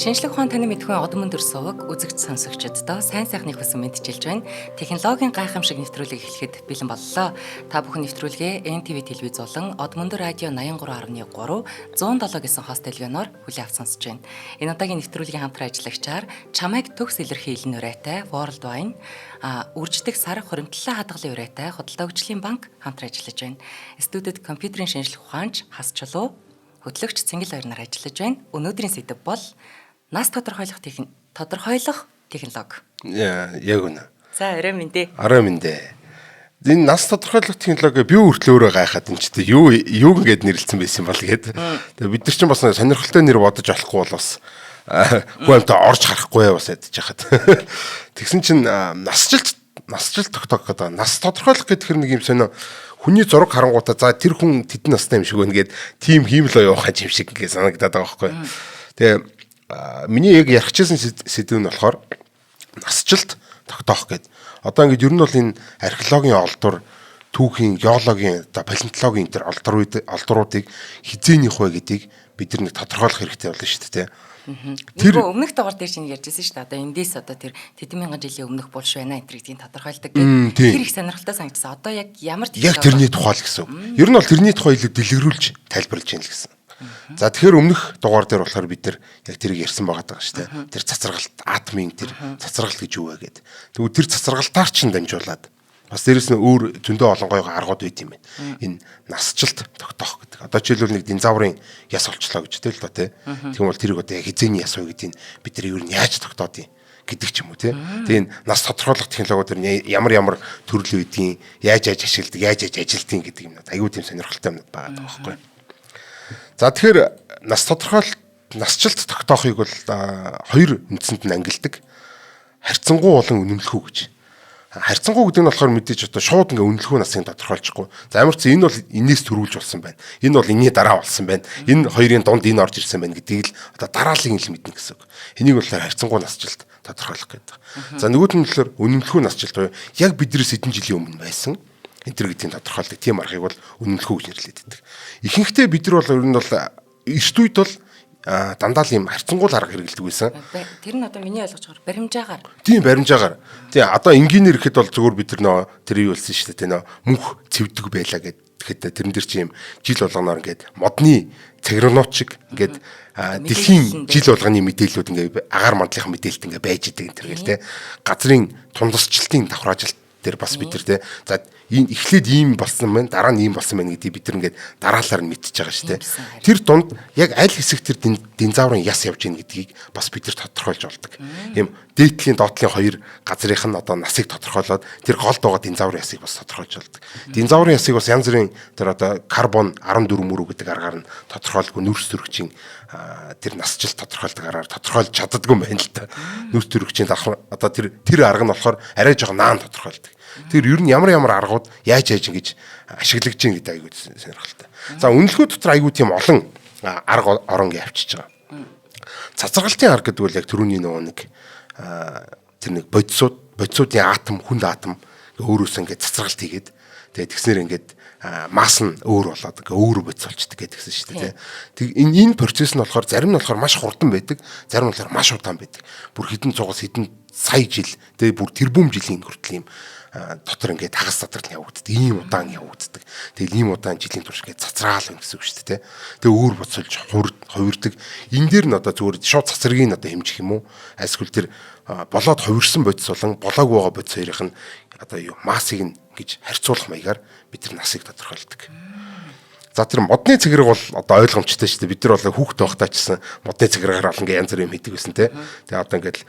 Шинжлэх ухаан таны мэдхүйн одон мөндөр суваг үзэгч сонсогчдоо сайн сайхны хүсэн мэдчилж байна. Технологийн гайхамшиг нэвтрүүлэг эхлэхэд бэлэн боллоо. Та бүхэн нэвтрүүлгээ NTV телевиз болон одон мөндөр радио 83.3 107 гэсэн хост телевизээр хүлээн авч сонсож байна. Энэ удаагийн нэвтрүүлгийн хамтран ажиллагчаар чамайг төгс илэрхийлэн урайтай World Wine, үрждэг сар хуримтлалаа хадгалын урайтай Худалдаа хөгжлийн банк хамтран ажиллаж байна. Студид компьютерийн шинжлэх ухаанч Хас Чулуу, хөтлөгч Цэнгэл хоёр нар ажиллаж байна. Өнөөдрийн сэдэв бол нас тодорхойлох технологи. Яг үнэ. За, орой мэндэ. Арай мэндэ. Энэ нас тодорхойлох технологи би өөртөө өөрөө гайхаад энэ ч юу ингэж нэрлэлсэн байсан бол гээд. Тэгээ бид нар чинь бас сонирхолтой нэр бодож олохгүй бол бас хүнтэй орж харахгүй бас ядж хахад. Тэгсэн чинь насжилт тогтоох гэдэг. Нас тодорхойлох гэдэг нэг юм сонио хүний зураг харангуудаа за тэр хүн тэдэн настай юм шиг байна гээд тим хиймэл явах юм шиг ингэ санагдаад байгаа байхгүй. Тэгээ миний яг ярих чийсэн сэдв нь болохоор насжилт тогтоох гэдэг. Одоо ингэ ер нь бол энэ археологийн олдвор, түүхийн, геологийн, палеонтологийн энэ олдвруудыг хизээнийх вэ гэдгийг бид нэг тодорхойлох хэрэгтэй болно шүү дээ. Тэр өмнөх дугаар дээр чинь ярьжсэн шүү дээ. Одоо эндээс одоо тэр тэдэн мянган жилийн өмнөх булш байна энэ гэдгийг тодорхойлдог гэдэг. Тэр их сонирхолтой санагдсан. Одоо яг ямар яг тэрний тухай л гэсэн. Ер нь бол тэрний тухай илүү дэлгэрүүлж тайлбарлаж яана л гэсэн. За тэгэхээр өмнөх дугаар дээр болохоор бид нар яг тэрийг ярьсан байгаа даа шүү дээ. Тэр цацрагалт, атомын тэр цацрагалт гэж юу вэ гэдэг. Тэгвэл тэр цацрагалтаар чинь дамжуулаад бас дээрэс нь өөр зөндөө олон гойгоо аргууд үйт юм байна. Энэ насжилт тогтоох гэдэг. Одоо жишээлбэл нэг динозаврын яс олчлоо гэж тэл л доо тий. Тэгм бол тэрийг одоо яг хизээний яс вэ гэдгийг бид нар юу яаж тогтоод юм гэдэг ч юм уу тий. Тэгээ нас тодорхойлох технологиуд ямар төрөл үйдیں۔ Яаж ашигладаг, яаж ажилтیں۔ гэдэг юм. Аюу тийм сонирхолтой юм байгаа байхгүй. За тэгэхээр насжилт тогтоохыг бол хоёр үндсэнд нь ангилдаг. Харьцангуй болон үнэмлэхүү гэж. Харьцангуй гэдэг нь болохоор мэдээж одоо шууд ингээ үнэлэхүү насыг тодорхойлчихгүй. За ямар ч энэ бол энэс төрүүлж болсон байна. Энэ бол энэний дараа болсон байна. Энэ хоёрын дунд энэ орж ирсэн байна гэдгийг л одоо дарааллын ил мэднэ гэсэн үг. Энийг бол харьцангуй насжилт тодорхойлох гэдэг. За нөгөөд нь болохоор үнэмлэхүү насжилт буюу яг биднээс хэдэн жилийн өмнө байсан энэ гэдгийг тодорхойлдог тийм аргыг бол үнэмлэхүү гэж нэрлэдэг. Ихэнхдээ бид нар бол ер нь бол эрт үед бол дандаа л юм харьцангуй арга хэрэгэлдэг байсан. Тэр нь одоо миний ойлгож байгаа баримжаагаар. Тийм баримжаагаар. Тийм одоо инженер гэхэд бол зөвхөн бид нар тэр юу болсон шүү дээ. Мөнх цэвдэг байлаа гэхэд тэрэн дээр чи юм жил болгоноор ингээд модны цаграгнууд шиг ингээд дэлхийн жил болгоны мэдээллүүд ингээд агаар мандлынхаа мэдээлэлд ингээд байж идэг энэ төр гэл те. Газрын тундасчлалтын давхраажилт дээр бас бид нар те. За энэ эхлээд ийм болсон байна, дараа нь ийм болсон байна гэдгийг бид нар ингээд дараалалаар нь мэдчихэж байгаа шүү дээ. Тэр дунд яг аль хэсэг тэр динозаврын яс явж гин гэдгийг бас бид нар тодорхойлж болдог. Ийм дээдлийн доотлын хоёр газрынх нь одоо насыг тодорхойлоод тэр голд байгаа динозаврын ясыг бас тодорхойлж болдог. Динозаврын ясыг бас янз бүрийн тэр одоо карбон 14 мөрөв гэдэг аргаар нь тодорхойлдог нүүрс төрөгчийн тэр насжилт тодорхойлдог аргаар тодорхойлж чаддаггүй юм байна л та. Нүүрс төрөгчийн одоо тэр арга нь болохоор арай жоохон наан тодорхойлдог. Тэр ер нь ямар аргууд яаж ингэж ашиглаж гин гэдэг аягүй сонирхолтой. За үнэлэхүү дотор аягүй тийм олон арга орон явчихж байгаа. Цацрагалтын арга гэдэг бол яг түрүүний нөгөө нэг тэр нэг бодисуудын атом, хүнд атом өөрөөсөө ингэж цацрагалт хийгээд тэгээд тэгснээр ингэж масс нь өөр болоод өөр бодис болчдөг гэдгсэн шүү дээ. Тэг энэ процесс нь болохоор зарим нь болохоор маш хурдан байдаг, зарим нь болохоор маш удаан байдаг. Бүр хэдэн цугаас хэдэн сая жил тэгээд бүр тэрбум жилийн хүртэл юм дотор ингээд хагас задрал явагддаг. Ийм удаан явагддаг. Тэгэл ийм удаан жилийн турш ингээд цацраал байна гэсэн үг шүү дээ. Тэгээ өөр боцолж хувирдаг. Энэ дээр нь одоо зүгээр шууд цацрагийн одоо хэмжих юм уу? Эсвэл тэр болоод хувирсан бодис болон болоог байгаа бодис хоёрын нь одоо юу массыг нь гэж харьцуулах маягаар бид нар насыг тодорхойлдог. За тэр модны цэгрэг бол одоо ойлгомжтой шүү дээ. Бид нар бол хүүхд байхдаа чсэн модны цэгрэгээр олон ингээ янз бүрийн хийдэг байсан те. Тэгээ одоо ингээд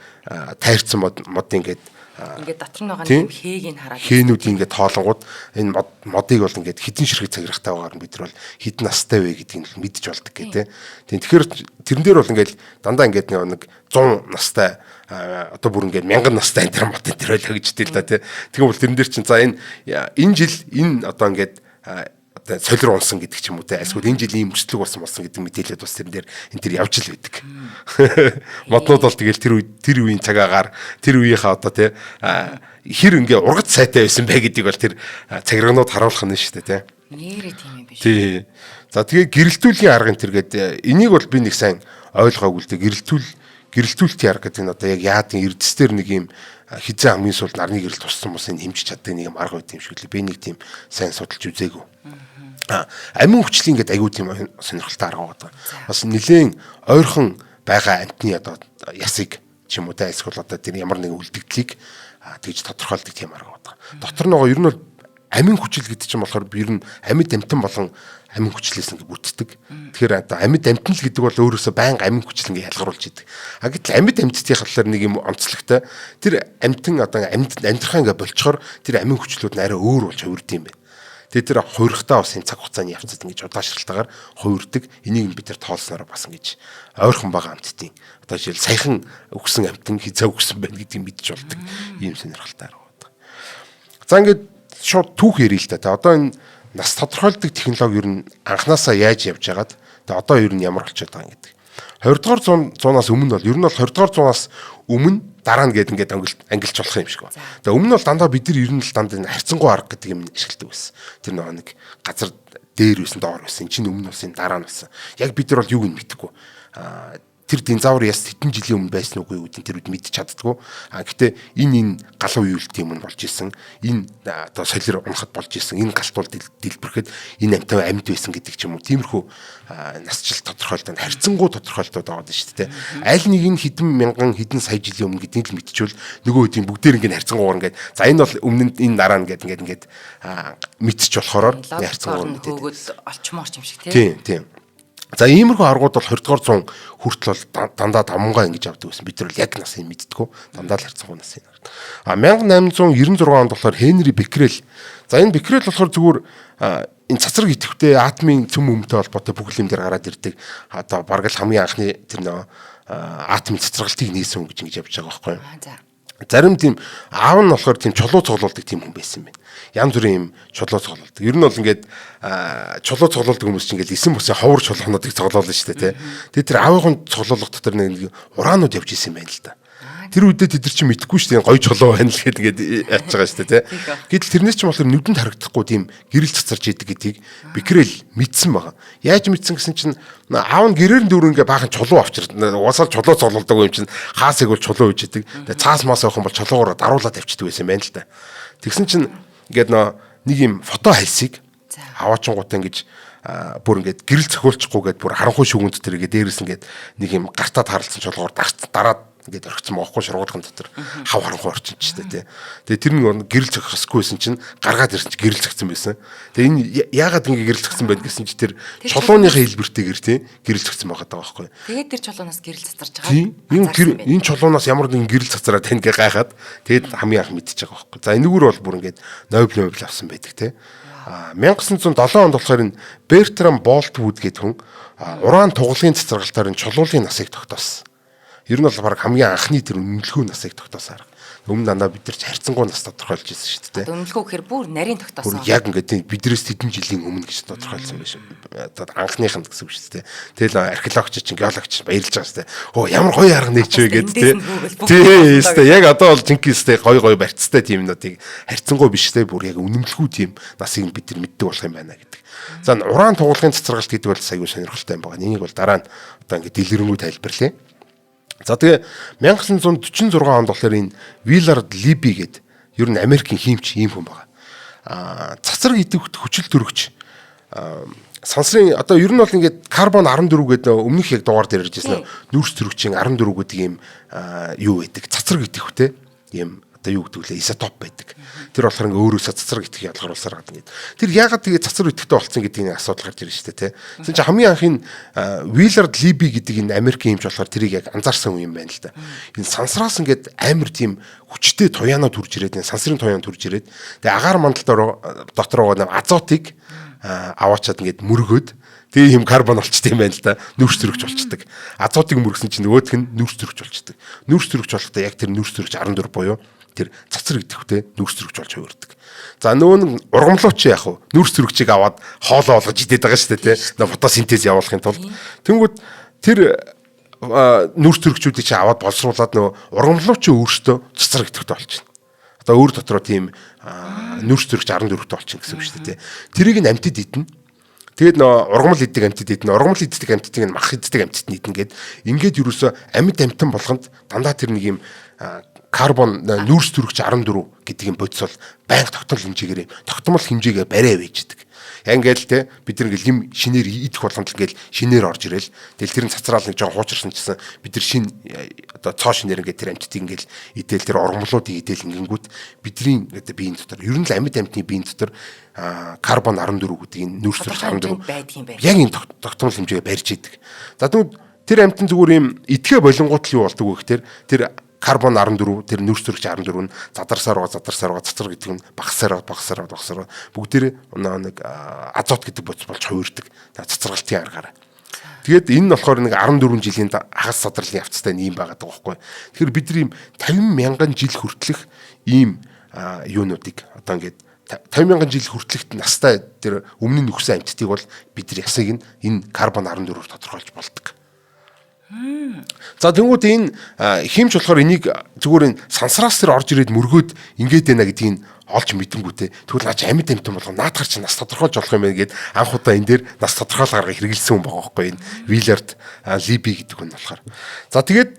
тайрцсан мод ингээд дотор нь байгаа юм хээг нь хараад хээнүүд ингээд тоолонгууд энэ модыг бол ингээд хідэн ширхэг цагирахтай байгаагаар бид нар бол хідэн настай вэ гэдгийг нь мэдж болдог гэх те. Тэгэхээр тэрэн дээр бол ингээд дандаа ингээд нэг 100 настай одоо бүр ингээд 1000 настай энэ тэр мод энэ төр байлаа гэж тэл да те. Тэгвэл бол тэрэн дээр чинь за энэ жил энэ одоо ингээд солир унсан гэдэг ч юм уу те. Эсвэл энэ жилийн өмчлөг болсон гэдэг мэдээлэлд бас тэрэн дээр энэ тэр явж л байдаг. Моднууд бол тэгэл тэр үеийн цагаагаар тэр үеийнхаа одоо те хэр ингээ ургац сайтай байсан бай гэдгийг бол тэр цагиргаанууд харуулах нь шүү дээ те. Нэрээ тийм юм биш. Тий. За тэгээ гэрэлтүүлгийн арга энэ тэргээд энийг бол би нэг сайн ойлгоогүй л дээ. гэрэлтүүлэлт ярга гэдэг нь одоо яг яадын эрдэстэр нэг юм хизээ хамгийн сүүлд нарны гэрэл туссан хүмүүс энэ хэмжиж чаддаг нэг юм арга байт юм шиг лээ. Би нэг тийм сайн судалж үзээгүй. Амин хүчлийн гэдэг аюу тийм сонирхолтой арга байгаа. Бас нэлээд ойрхон байгаа амтны одоо ясыг ч юм уу та эсвэл одоо тэр ямар нэгэн үлдэгдлийг тэгж тодорхойлдог тийм арга байгаа. Дотор нь ер нь бол амин хүчил гэдэг чинь болохоор ер нь амьд амтан болон амин хүчлээс ингээ бүтдэг. Тэгэхээр одоо амьд амтан л гэдэг бол өөрөөсөө байнга амин хүчил ингээ ялгаруулж идэг. Гэтэл амьд амттын хатлаар нэг юм онцлогтой. Тэр амтан одоо амьдрахаа ингээ болчхоор тэр амин хүчлүүд нь арай өөр болж хувирд юм байна. Тэгээд тэр хувирхтаа бас энэ цаг хугацааны явцад ингэж удаашралтаагаар хувирдаг. Энийг бид нар тоолсноор бас ингэж ойрхон байгаа амттын одоо жишээл саяхан өгсөн амтан хизээ өгсөн байна гэдгийг мэдж болдог. Ийм сонирхолтой арга байна. За ингээд шууд түүх ярил л да. Одоо энэ нас тодорхойлдог технологи ер нь анханасаа яаж явж байгаад тэгээ одоо ер нь ямар болчиход байгаа юм гэдэг. 20 дугаар зуунаас өмнө бол ер нь бол 20 дугаар зуунаас өмнө дараа нь гээд ингээд ангилж болох юм шиг байна. Тэгээ өмнө бол дандаа бид нар ер нь л дандаа харьцангуй арга гэдэг юм ашигладаг байсан. Тэр нэг газар дээр байсан доор байсан. Энд чинь өмнө улсын дараа нь байсан. Яг бид нар бол юуг нь мэдэхгүй. Тэр динозавр яс хэдэн жилийн өмнө байсан уугүй үүдэн тэр үед мэдчих чаддгүй. Гэхдээ энэ галуу уйлт юм болж исэн. Энэ одоо солир унахад болж исэн. Энэ галтуул дэлбэрэхэд энэ амтан амьд байсан гэдэг ч юм уу. Тиймэрхүү насжилт тодорхойлолтод харьцангуй тодорхойлолтод байгаа шүү дээ. Аль нэг нь хэдэн мянган хэдэн сая жилийн өмнө гэдгийг л мэдчихвэл нөгөө үеийн бүгдээр ингээд харьцангуйгаар ингээд за энэ бол өмнө нь энэ дараа нь ингээд мэдчих болохоор харьцангуйгаар мэдээд олчмоор юм шиг тийм. За иймэрхүү аргууд бол 20 дугаар зуун хүртэл бол дандаа давмгаа ингэж авдаг байсан. Бид нар яг насыг мэддэггүй. Дандаа л харьцангуй насыг. 1896 онд болохоор Хенри Беккерел. За энэ Беккерел болохоор зүгээр энэ цацраг идэвхтэй атомын цөм өмтэй холбоотой бүх юм дээр гараад ирдэг. Одоо бараг л хамгийн анхны тэр нөө атомын цацрагалтыг нээсэн хүн гэж ингэж явж байгаа байхгүй юу? Зарим тийм аав нь болохоор тийм чулуу цуглуулдаг тийм хүн байсан юм байна. Янз бүрийн юм чулуу цуглуулдаг. Ер нь бол ингээд чулуу цуглуулдаг хүмүүс чинь ингээд эсэн бусын ховор чулуунуудыг цуглуулна шүү дээ, тий. Тэгээд тэр аавын цуглуулга дотор нэг ураанууд явж исэн юм байна л да. Тэр үедээ тэд нар чинь мэдхгүй шүү дээ, гоё чулуу байна л гэдэг ингээд яач байгаа шүү дээ, тий. Гэтэл тэрнээс ч болохоор нүдэнд харагдахгүй тийм гэрэл цацарч идэг гэдгийг Беккерел мэдсэн байгаа. Яаж мэдсэн гэсэн чинь аав нь гэрээр нь дөрөв ингээ баахан чулуу авчирд. Уусаал чулуу цуглуулдаг юм чинь хаасыг бол чулуу үйж идэг. Тэгээ цаас маас авах юм бол чулуугаар даруулаад авчдаг байсан юм байна л да. Тэгсэн чинь ингээд нэг юм фото хальсыг аваачингуудаа ингэж бүр ингээд гэрэл цохиулчихгүйгээд бүр харанхуй шүгэнд тэр ингээд дээрээс ингээд нэг юм гартаад харалцсан чулуугаар дараад ингээд орхисон боохгүй шургуулгын дотор хав харанхуй орчинч дээ тий. Тэгээ тэр нэг гэрэл цохисгүйсэн чинь гаргаад ирсэн чинь гэрэл цогцсон байсан. Тэгээ энэ яагаад ингэ гэрэл цогцсон байд гэсэн чи тэр чулууныхаа хэлбэртэйгэр тий гэрэл цогцсон байгаа даа байхгүй. Тэгээд тэр чулуунаас гэрэл цацарч байгаа. Энэ чулуунаас ямар нэгэн гэрэл цацраад тань гэ гайхаад тэгээд хамгийн анх мэдчихэж байгаа байхгүй. За энэгээр бол бүр ингээд Нобель авсан байдаг тий. 1907 онд болохоор энэ Бертрам Болтвуд гэдэг хүн уран туглагын цацрагалтаар энэ чулуулын насыг тогтоосон. Ер нь бол баг хамгийн анхны тэр үнэлэхүүн насыг тогтоосон арга. Өмнө дандаа бид нар ч харьцангуй нас тодорхойлж ирсэн шүү дээ. Үнэлэхүү гэхээр бүр нарийн тогтоосон. Бүр яг ингээд биднээс хэдэн жилийн өмнө гэж тодорхойлсон байх шүү. Одоо анхных нь гэсэн үг шүү дээ. Тэгэл археологч чинь геологч баярлж байгаа шүү дээ. Оо ямар гоё арга нээчвэ гэдэг тий. Тий, яг одоо бол жинхэнэ гоё барьцтай тийм нуудыг харьцангуй биш дээ. Бүр яг үнэмлэхүү тийм насыг бид нар мэддэг болох юм байна гэдэг. За уран туглагын цацрагалт гэдэг бол аюул сонирхолтой юм байна. Энийг бол дараа нь одоо ингээд дэлгэрэнгүй тайлбарлая. За тэгээ 1946 онд болохоор энэ Willard Libby гэдэг ер нь Америкийн хиймч ийм хүн байгаа. Цацраг идэвхт хүчил төрөгч сансрын одоо ер нь бол ингээд карбон 14 гэдэг өмнөх яг дугаар дээр ярьжсэн нүүрс төрөгчийн 14 гэдэг ийм юу байдаг. Цацраг идэвхтэй ийм одоо юу гэдэг вэ? Изотоп байдаг. Тэр болохоор ингээ өөрөөсөө цацраг итгэх ялгаруулсаар гадна гэдэг. Тэр яагаад тэгээ цацраг итгэхтэй болсон гэдгийг асуудал гарч ирж штэ тий. Тэгсэн чинь хамгийн анхын Willard Libby гэдэг энэ Америкийн юмч болохоор тэрийг яг анзаарсан юм байна л да. Энэ сансраас ингээд амар тийм хүчтэй туяанаа төрж ирээд энэ сансрын туяан төрж ирээд тэгээ агаар мандал дотор байгаа азотыг аваачаад ингээд мөргөөд тэгээ юм карбон болчтой юм байна л да. Нүүрс төрөгч болчдөг. Азотыг мөргсөн чинь нөгөөх нь нүүрс төрөгч болчдөг. Нүүрс төрөгч болохдоо яг тэр нүүрс төрөгч 14 буюу тэр цацраг идэвхтэй нүүрс төрөгч болж хувирдаг. За нөгөө нь ургамлууч яах вэ? Нүүрс төрөгчийг аваад хоолоо олгож идээд байгаа шүү дээ, тий. Фотосинтез явуулахын тулд. Тэнгүүд тэр нүүрс төрөгчүүдийг чи аваад боловсруулад нөгөө ургамлуучийн өөртөө цацраг идэвхтэй болчихно. Одоо өөр дотроо тийм нүүрс төрөгч 14-т болчихно гэсэн үг шүү дээ, тий. Тэрийг нь амьтад идэнэ. Тэгээд нөө ургамал иддэг амьтад идэнэ. Ургамал иддэг амьтдыг нь мах иддэг амьтад идэнэ гэд ингээд ерөөсөө амьд амьтан болгонд дандаа тэр нэг юм карбон нүүрс төрөгч 14 гэдэг юм бодис бол байнга тогтмол хэмжээгээ барай байждаг. Ингээл те бид нар ингээл юм шинээр идэх болгонд ингээл шинээр орж ирэл. Тэгэл тэр нь цацраал нэг жоо хуучирсан чсэн бид нар шин одоо цоо шинээр ингээд тэр амьтдыг ингээл идэл тэр ургамлуудыг идэл ингэнгүүт бидний одоо биеийн дотор ер нь л амьд амьтны биеийн дотор карбон 14 гэдэг энэ нүүрс төрөгч 14 яг энэ тогтмол хэмжээгээ барьж идэг. За тэгвэл тэр амьтан зүгээр юм идэхэ болонгууд л юу болдог вэ гэхээр тэр карбон 14 тэр нүүрс төрөгч 14 нь цацар гэдэг нь багасаар бүгдээр нэг азот гэдэг бодис болж хувирдаг. Цацралтын аргаар. Тэгээд энэ нь болохоор нэг 14 жилийн хагас садралын явцтай юм байгаа байхгүй. Тэгэхээр бид нар ийм 50 мянган жил хүртэлх ийм юунуудыг одоо ингээд 50 мянган жил хүртэлхт настай тэр өмнө нь нөхсөн амьтдыг бол бид нар ясыг энэ карбон 14-өөр тодорхойлж болдог. За тэнгууд энэ хэмж болохоор энийг зүгээр энэ сансраас тэр орж ирээд мөргөөд ингээд байна гэдгийг олж мэдэнгүүтээ тэгвэл наач амьд амьтан болгоо наадахар чи нас тодорхойлж болох юм байна гэд анх удаа энэ дээр нас тодорхойлгоор хэрэгэлсэн хүн байгаа байхгүй энэ Виллард Либи гэдэг хүн болохоор. За тэгээд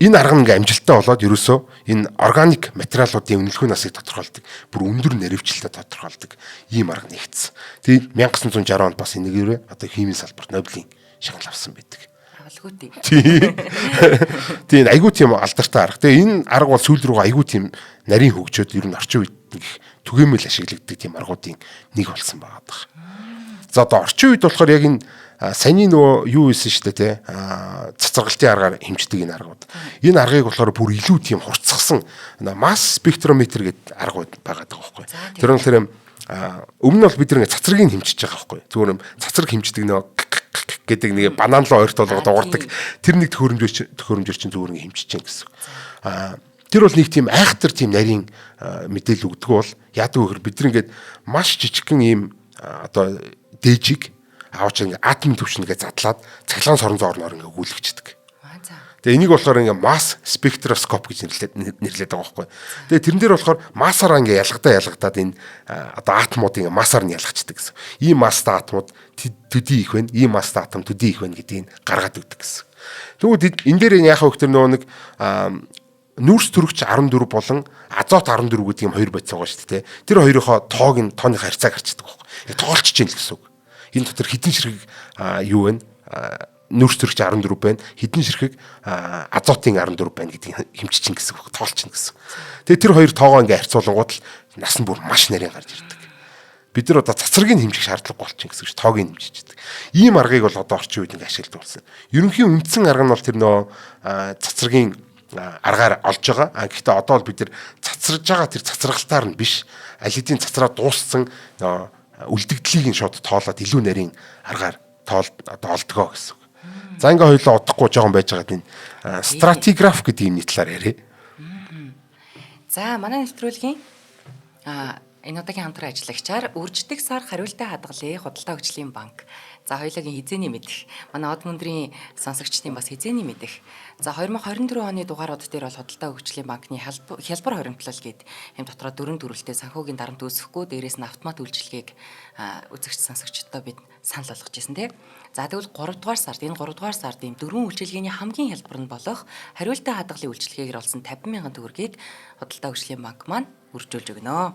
энэ арга нь ингээ амжилттай болоод ерөөсөө энэ органик материалуудын үнэлэхүүн насыг тодорхойлдог. Бүр өндөр наривчлалтай тодорхойлдог ийм арга нэгдсэн. Тэгээд 1960 онд бас энэгээр одоо химийн салбарт Нобелийн шагнал авсан байдаг. Тийм айгуу тийм алдартай арга. Тэгээ энэ арга бол сүүл рүү айгуу тийм нарийн хөгжөөд ер нь орчин үед түгээмэл ашиглагддаг тийм аргуудын нэг болсон байгаа даа. За одоо орчин үед болохоор яг энэ саяны нөгөө юу ийсэн шүү дээ те цацрагалтын аргаар хэмждэг энэ аргууд. Энэ аргыг болохоор бүр илүү тийм хурцсгсан масс спектрометр гэдэг арга байгаа даа байхгүй. Тэр нь тэр өмнө нь бол бид нэг цацрыг хэмжиж байгаа байхгүй. Зүгээр юм цацраг хэмждэг нөгөө гэдэг нэг банан руу ойрт болгоод уурдаг. Тэр нэг төхөөрөмжөр чинь зүгээр ингэ хэмжиж чинь гэсэн. Тэр бол нэг тийм айхтар тийм нарийн мэдээлэл өгдөг бол яадаг вэ гэхээр бид нар ингээд маш жижигхэн ийм одоо дээжиг аваач ингээ атомын төвшингээ задлаад цахилгаан соронзон орноор ингээ өгүүлэгчдэг. Тэгээ энийг болохоор ингээ масс спектроскоп гэж нэрлэдэг байгаа байхгүй. Тэгээ тэрэн дээр болохоор массаараа ингээ ялгадаад энэ одоо атомуудын массаар нь ялгачдаг гэсэн. Ийм масстай атомууд төдий их байна, ийм масстай атом төдий их байна гэдгийг гаргаад өгдөг гэсэн. Тэгвэл энэ дээр яхаа хөх тэр нөгөө нэг нүүрс төрөгч 14 болон азот 14 гэдэг юм хоёр бодис байгаа шүү дээ. Тэр хоёрынхоо тооны харьцааг харцдаг байхгүй. Тоолчж чинь л гэсэн үг. Энэ дотор хідэн ширхэг юу вэ? Нүүрс төрөгч 14 байна. Хідэн ширхэг азотын 14 байна гэдгийг хэмжиж чинь гэсэн үг. Тоолчихно гэсэн. Тэгээ тэр хоёр тоогоо ингээ харьцуулангууд л нас нь бүр маш нарийн гарч ирдэг. Бид нар одоо цацрыг хэмжих шаардлага болчихно гэсэн чинь тоог нь хэмжиждэг. Ийм аргыг бол одоо орчин үед ингээ ашигладаг болсон. Ерөнхийн үндсэн арга нь бол тэр нөө цацрын аргаар олж байгаа. Гэхдээ одоо бол бид нар цацраж байгаа тэр цацрагалтаар нь биш аль хэдийн цацраа дууссан үлдэгдлийг нь шууд тоолоод илүү нарийн аргаар одоо олдгоо гэсэн. За ингээ хоёулаа удахгүй жоохон байж байгаа энэ стратиграф гэдэг юм нийтлэлээр ярив. За манай нэвтрүүлгийн энэ удаагийн хамтран ажиллагчаар үрждэг сар хариултаа хадгалъя худалдаа хөгжлийн банк. За хоёулагийн хизээний мэдэх. Манай од мөндрийн сонсогчдын бас хизээний мэдэх. За 2024 оны дугаарууд дээр бол худалдаа хөгжлийн банкны хялбар хоримтлал гээд юм дотроо дөрвөн төрөлтэй санхүүгийн дарамт үүсэхгүй дээрээс нь автомат үйлчилгээг үзэгч сонсогчдод бид санал болгож ирсэн тийм. За тэгвэл 3 дугаар сард ийм дөрвөн үйлчилгээний хамгийн хялбар нь болох хариултаа хадгалын үйлчилгээгээр олсон 50,000 төгрөгийг худалдаа хөгжлийн банк маань үржүүлж өгнө.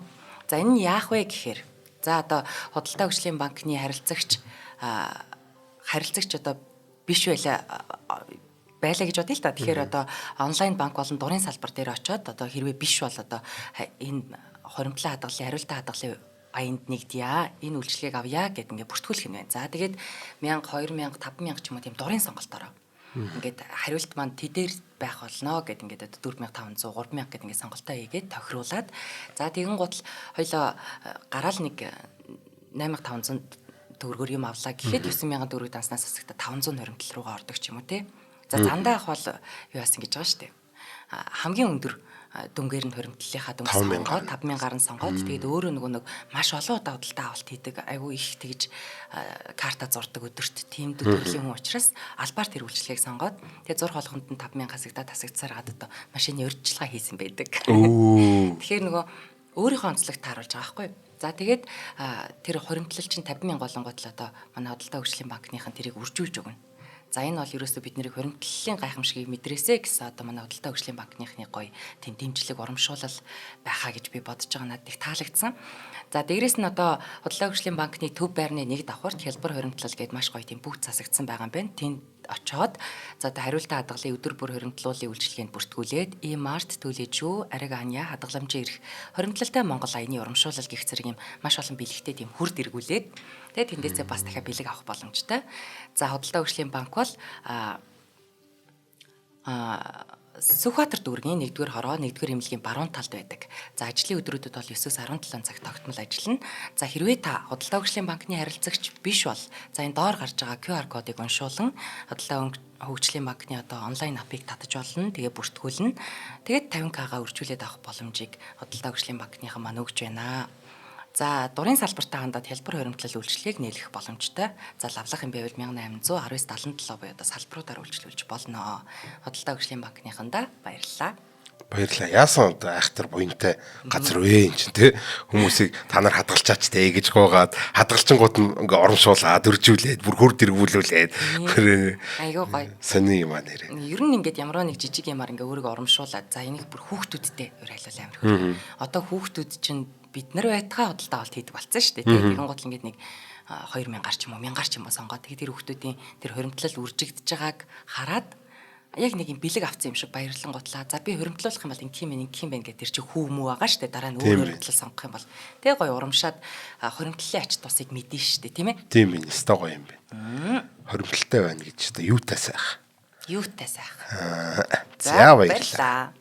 За энэ нь яах вэ гэхээр за одоо худалдаа хөгжлийн банкны харилцагч одоо биш байлаа гэж бодъё л та. Тэгэхээр одоо онлайн банк болон дурын салбар дээр очиод одоо хэрвээ биш бол одоо энэ хоримтлын хадгалын хариултаа хадгалын аянд нэгдъя. Энэ үйлчилгээг авъя гэд ингээ бүртгүүлэх юм байна. За тэгээд 1000, 2000, 5000 ч юм уу тийм дурын сонголтоороо ингээд хариулт маань тэдээр байх болно гэд ингээд 4500, 3000 гэд ингээ сонголтоо хийгээд тохируулаад за тэгэн гутал хоёлоо гараал нэг 8500 төгрөгөөр юм авлаа гэхэд 9000 төгрөг данснаас хэсэгтээ 500 хоримтлал руугаа ордог ч юм уу те. За зандаа ах бол юу яасан гэж байгаа шүү дээ. Хамгийн өндөр дүнгээр нь хоримтлалынхаа дүнг сонгоод 5000-аар нь сонгоод тэгээд өөрөө нэг маш олон удаа худалдаа авалт хийдэг айгүй их тэгж карта зурдаг өдөрт тийм төрлийн хүн учраас албаар тэр үйлчлэгийг сонгоод тэгээд зурх болгонд нь 5000-аас тасагдсаар гад одоо машины урьдчилгаа хийсэн байдаг. Тэгэхээр өөрийнхөө онцлогт тааруулж байгаа байхгүй юу? За тэгээд тэр хуримтлал чинь 50,000 олонгот л одоо манай Худалдаа хөгжлийн банкныхан тэрийг үржүүлж өгнө. За энэ бол ерөөсөө бид нарыг хуримтлалын гайхамшигыг мэдрээсэ гэсэн одоо манай Худалдаа хөгжлийн банкныхны гоё тийм дэмжлэг урамшуулал байхаа гэж би бодож байгаа, надад их таалагдсан. За дээрэс нь одоо Худалдаа хөгжлийн банкны төв байрны нэг давхарт хялбар хуримтлал гэдээ маш гоё тийм бүгд засагдсан байгаа юм байна. Тэнд очоод за одоо хариултаа хадгалын өдөр бүр хуримтлуулын үйлчилгээнд бүртгүүлээд e-mart төлөөжүү ариг аня хадгаламжийн эрх хуримтлалтай Монгол аяны урамшуулал гэх зэрэг юм маш олон бэлэгтэй тийм хүрд эргүүлээд тэгээд тэндээсээ бас дахиад бэлэг авах боломжтой. За Худалдаа хөгжлийн банк бол Сүхбаатар дүүргийн 1-р хороо 1-р эмнэлгийн баруун талд байдаг. За ажлын өдрүүдэд бол 9-өөс 17 цаг тогтмол ажиллана. За хэрвээ та Худалдаа хөгжлийн банкны харилцагч биш бол за энэ доор гарч байгаа QR кодыг уншуулан Худалдаа хөгжлийн банкны одоо онлайн апыг татаж болно. Тэгээ бүртгүүлнэ. Тэгээд 50k-га үржүүлээд авах боломжийг Худалдаа хөгжлийн банкныхан маань өгч байна. За дурын салбартаа хандаад хялбар хуримтлал үйлчлэгийг нээлгэх боломжтой. За лавлах юм байвал 1819-77 буюу одоо салбаруудаар үйлчлүүлж болно. Худалдаа хөгжлийн банкныхандаа баярлалаа. Баярлалаа. Яасан одоо айхтар буянтай газар вэ эн чинь те хүмүүсийг та нар хадгалчаач те гэж гоогаад хадгалчингууд нь ингээ оромшуулаад өржүүлээд бүр хурд эргүүлүүлээд айгуу гоё. Сони юм аа нэрээ. Ер нь ингээд ямар нэг жижиг юмар ингээ өөрийгөө оромшуулад за энийг бүр хүүхдүүдтэй өөр айлуул амир хөө. Одоо хүүхдүүд чинь бид нар байтгаа худалдаа авалт хийдэг болсон шүү дээ. Тэгэн гол ингээд нэг 2000-аар ч юм уу 1000-аар ч юм уу сонгоод тэгээд тэр хүүхдүүдийн тэр хуримтлал үржигдэж байгааг хараад яг нэг юм бэлэг авсан юм шиг баярлан готлаа. За би хуримтлуулах юм бол ингэх юм байна гэдэг тэр чи хүү мүү байгаа шүү дээ. Дараа нь өөр хуримтлал сонгох юм бол тэг гоё урамшаад хуримтлалын ач тусыг мэдэн шүү дээ, тийм ээ. Тийм ээ, өстой гоё юм байна. Хуримтлалтай байна гэж одоо юутай сайх. Юутай сайх. За баярлалаа.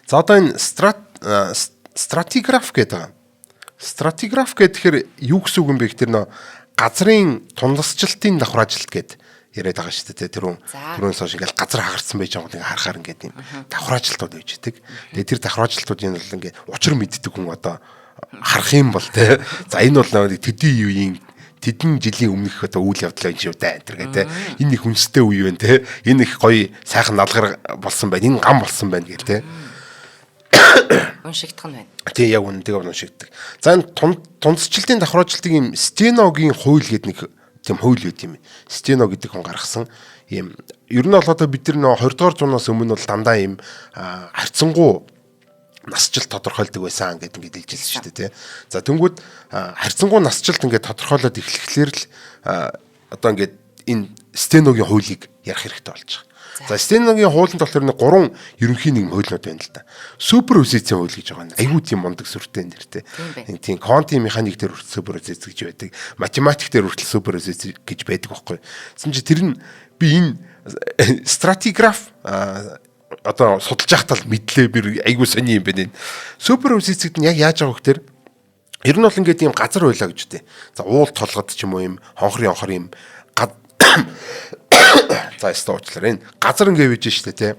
За одоо энэ стратиграф гэдэг. Стратиграф гэхээр юу гэсэн үг юм бэ гэхээр нөө газрын тундасчлалтын давхар ажилт гэдэг яриад байгаа шүү дээ. Тэрүүн сошиал ингээл газар хагарсан байж байгаа нэг харахаар ингээд юм давхар ажилтууд байж идэг. Тэгээ тэр давхар ажилтуудын бол ингээд учир мэддэг хүн одоо харах юм бол те. За энэ бол нэг тэдний жилийн өмнөх одоо үйл явдал энэ шүү дээ энэ гэдэг те. Энэ их үнэтэй үе байна те. Энэ их гоё сайхан налгар болсон байна. Энэ гам болсон байна гэх те. Уншигдах нь байна. Тийм яг үнэтэйг уншигддаг. За энэ тундасчлалтын давхар ажилтыг юм стеногийн хууль гэдэг нэг тийм хууль үт юм. Стено гэдэг хүн гаргасан ийм ер нь бол одоо бид нар 20 дугаар зуунаас өмнө бол дандаа ийм харьцангуй насжилт тодорхойлдог байсан гэдэг ингээд хэлжсэн шүү дээ тий. За тэнгууд харьцангуй насжилт ингээд тодорхойлоод эхлэхлээр л одоо ингээд энэ стеногийн хуулийг ярих хэрэгтэй болж байгаа. За стеногийн хуулинд болохоор нэг 3 ерөнхий нэг хуулиуд байна л да. Супер позицийн хууль гэж байгаа. Айгуу тийм мундаг сүртэй нэртэй. Тийм квантын механик дээр хүртэл супер позиц гэж байдаг. Математик дээр хүртэл супер позиц гэж байдаг байхгүй. Тэгсэн чинь тэр нь би энэ стратиграф одоо судалж байхдаа л мэдлээ би айгуу сони юм байна. Супер позицэд нь яг яаж байгаа вэ гэхээр ер нь бол ингээд ийм газар байлаа гэж үү. За уул толгод ч юм уу ийм хонхор юм за стоочлаар энэ газар ингээ бийж штэ тий.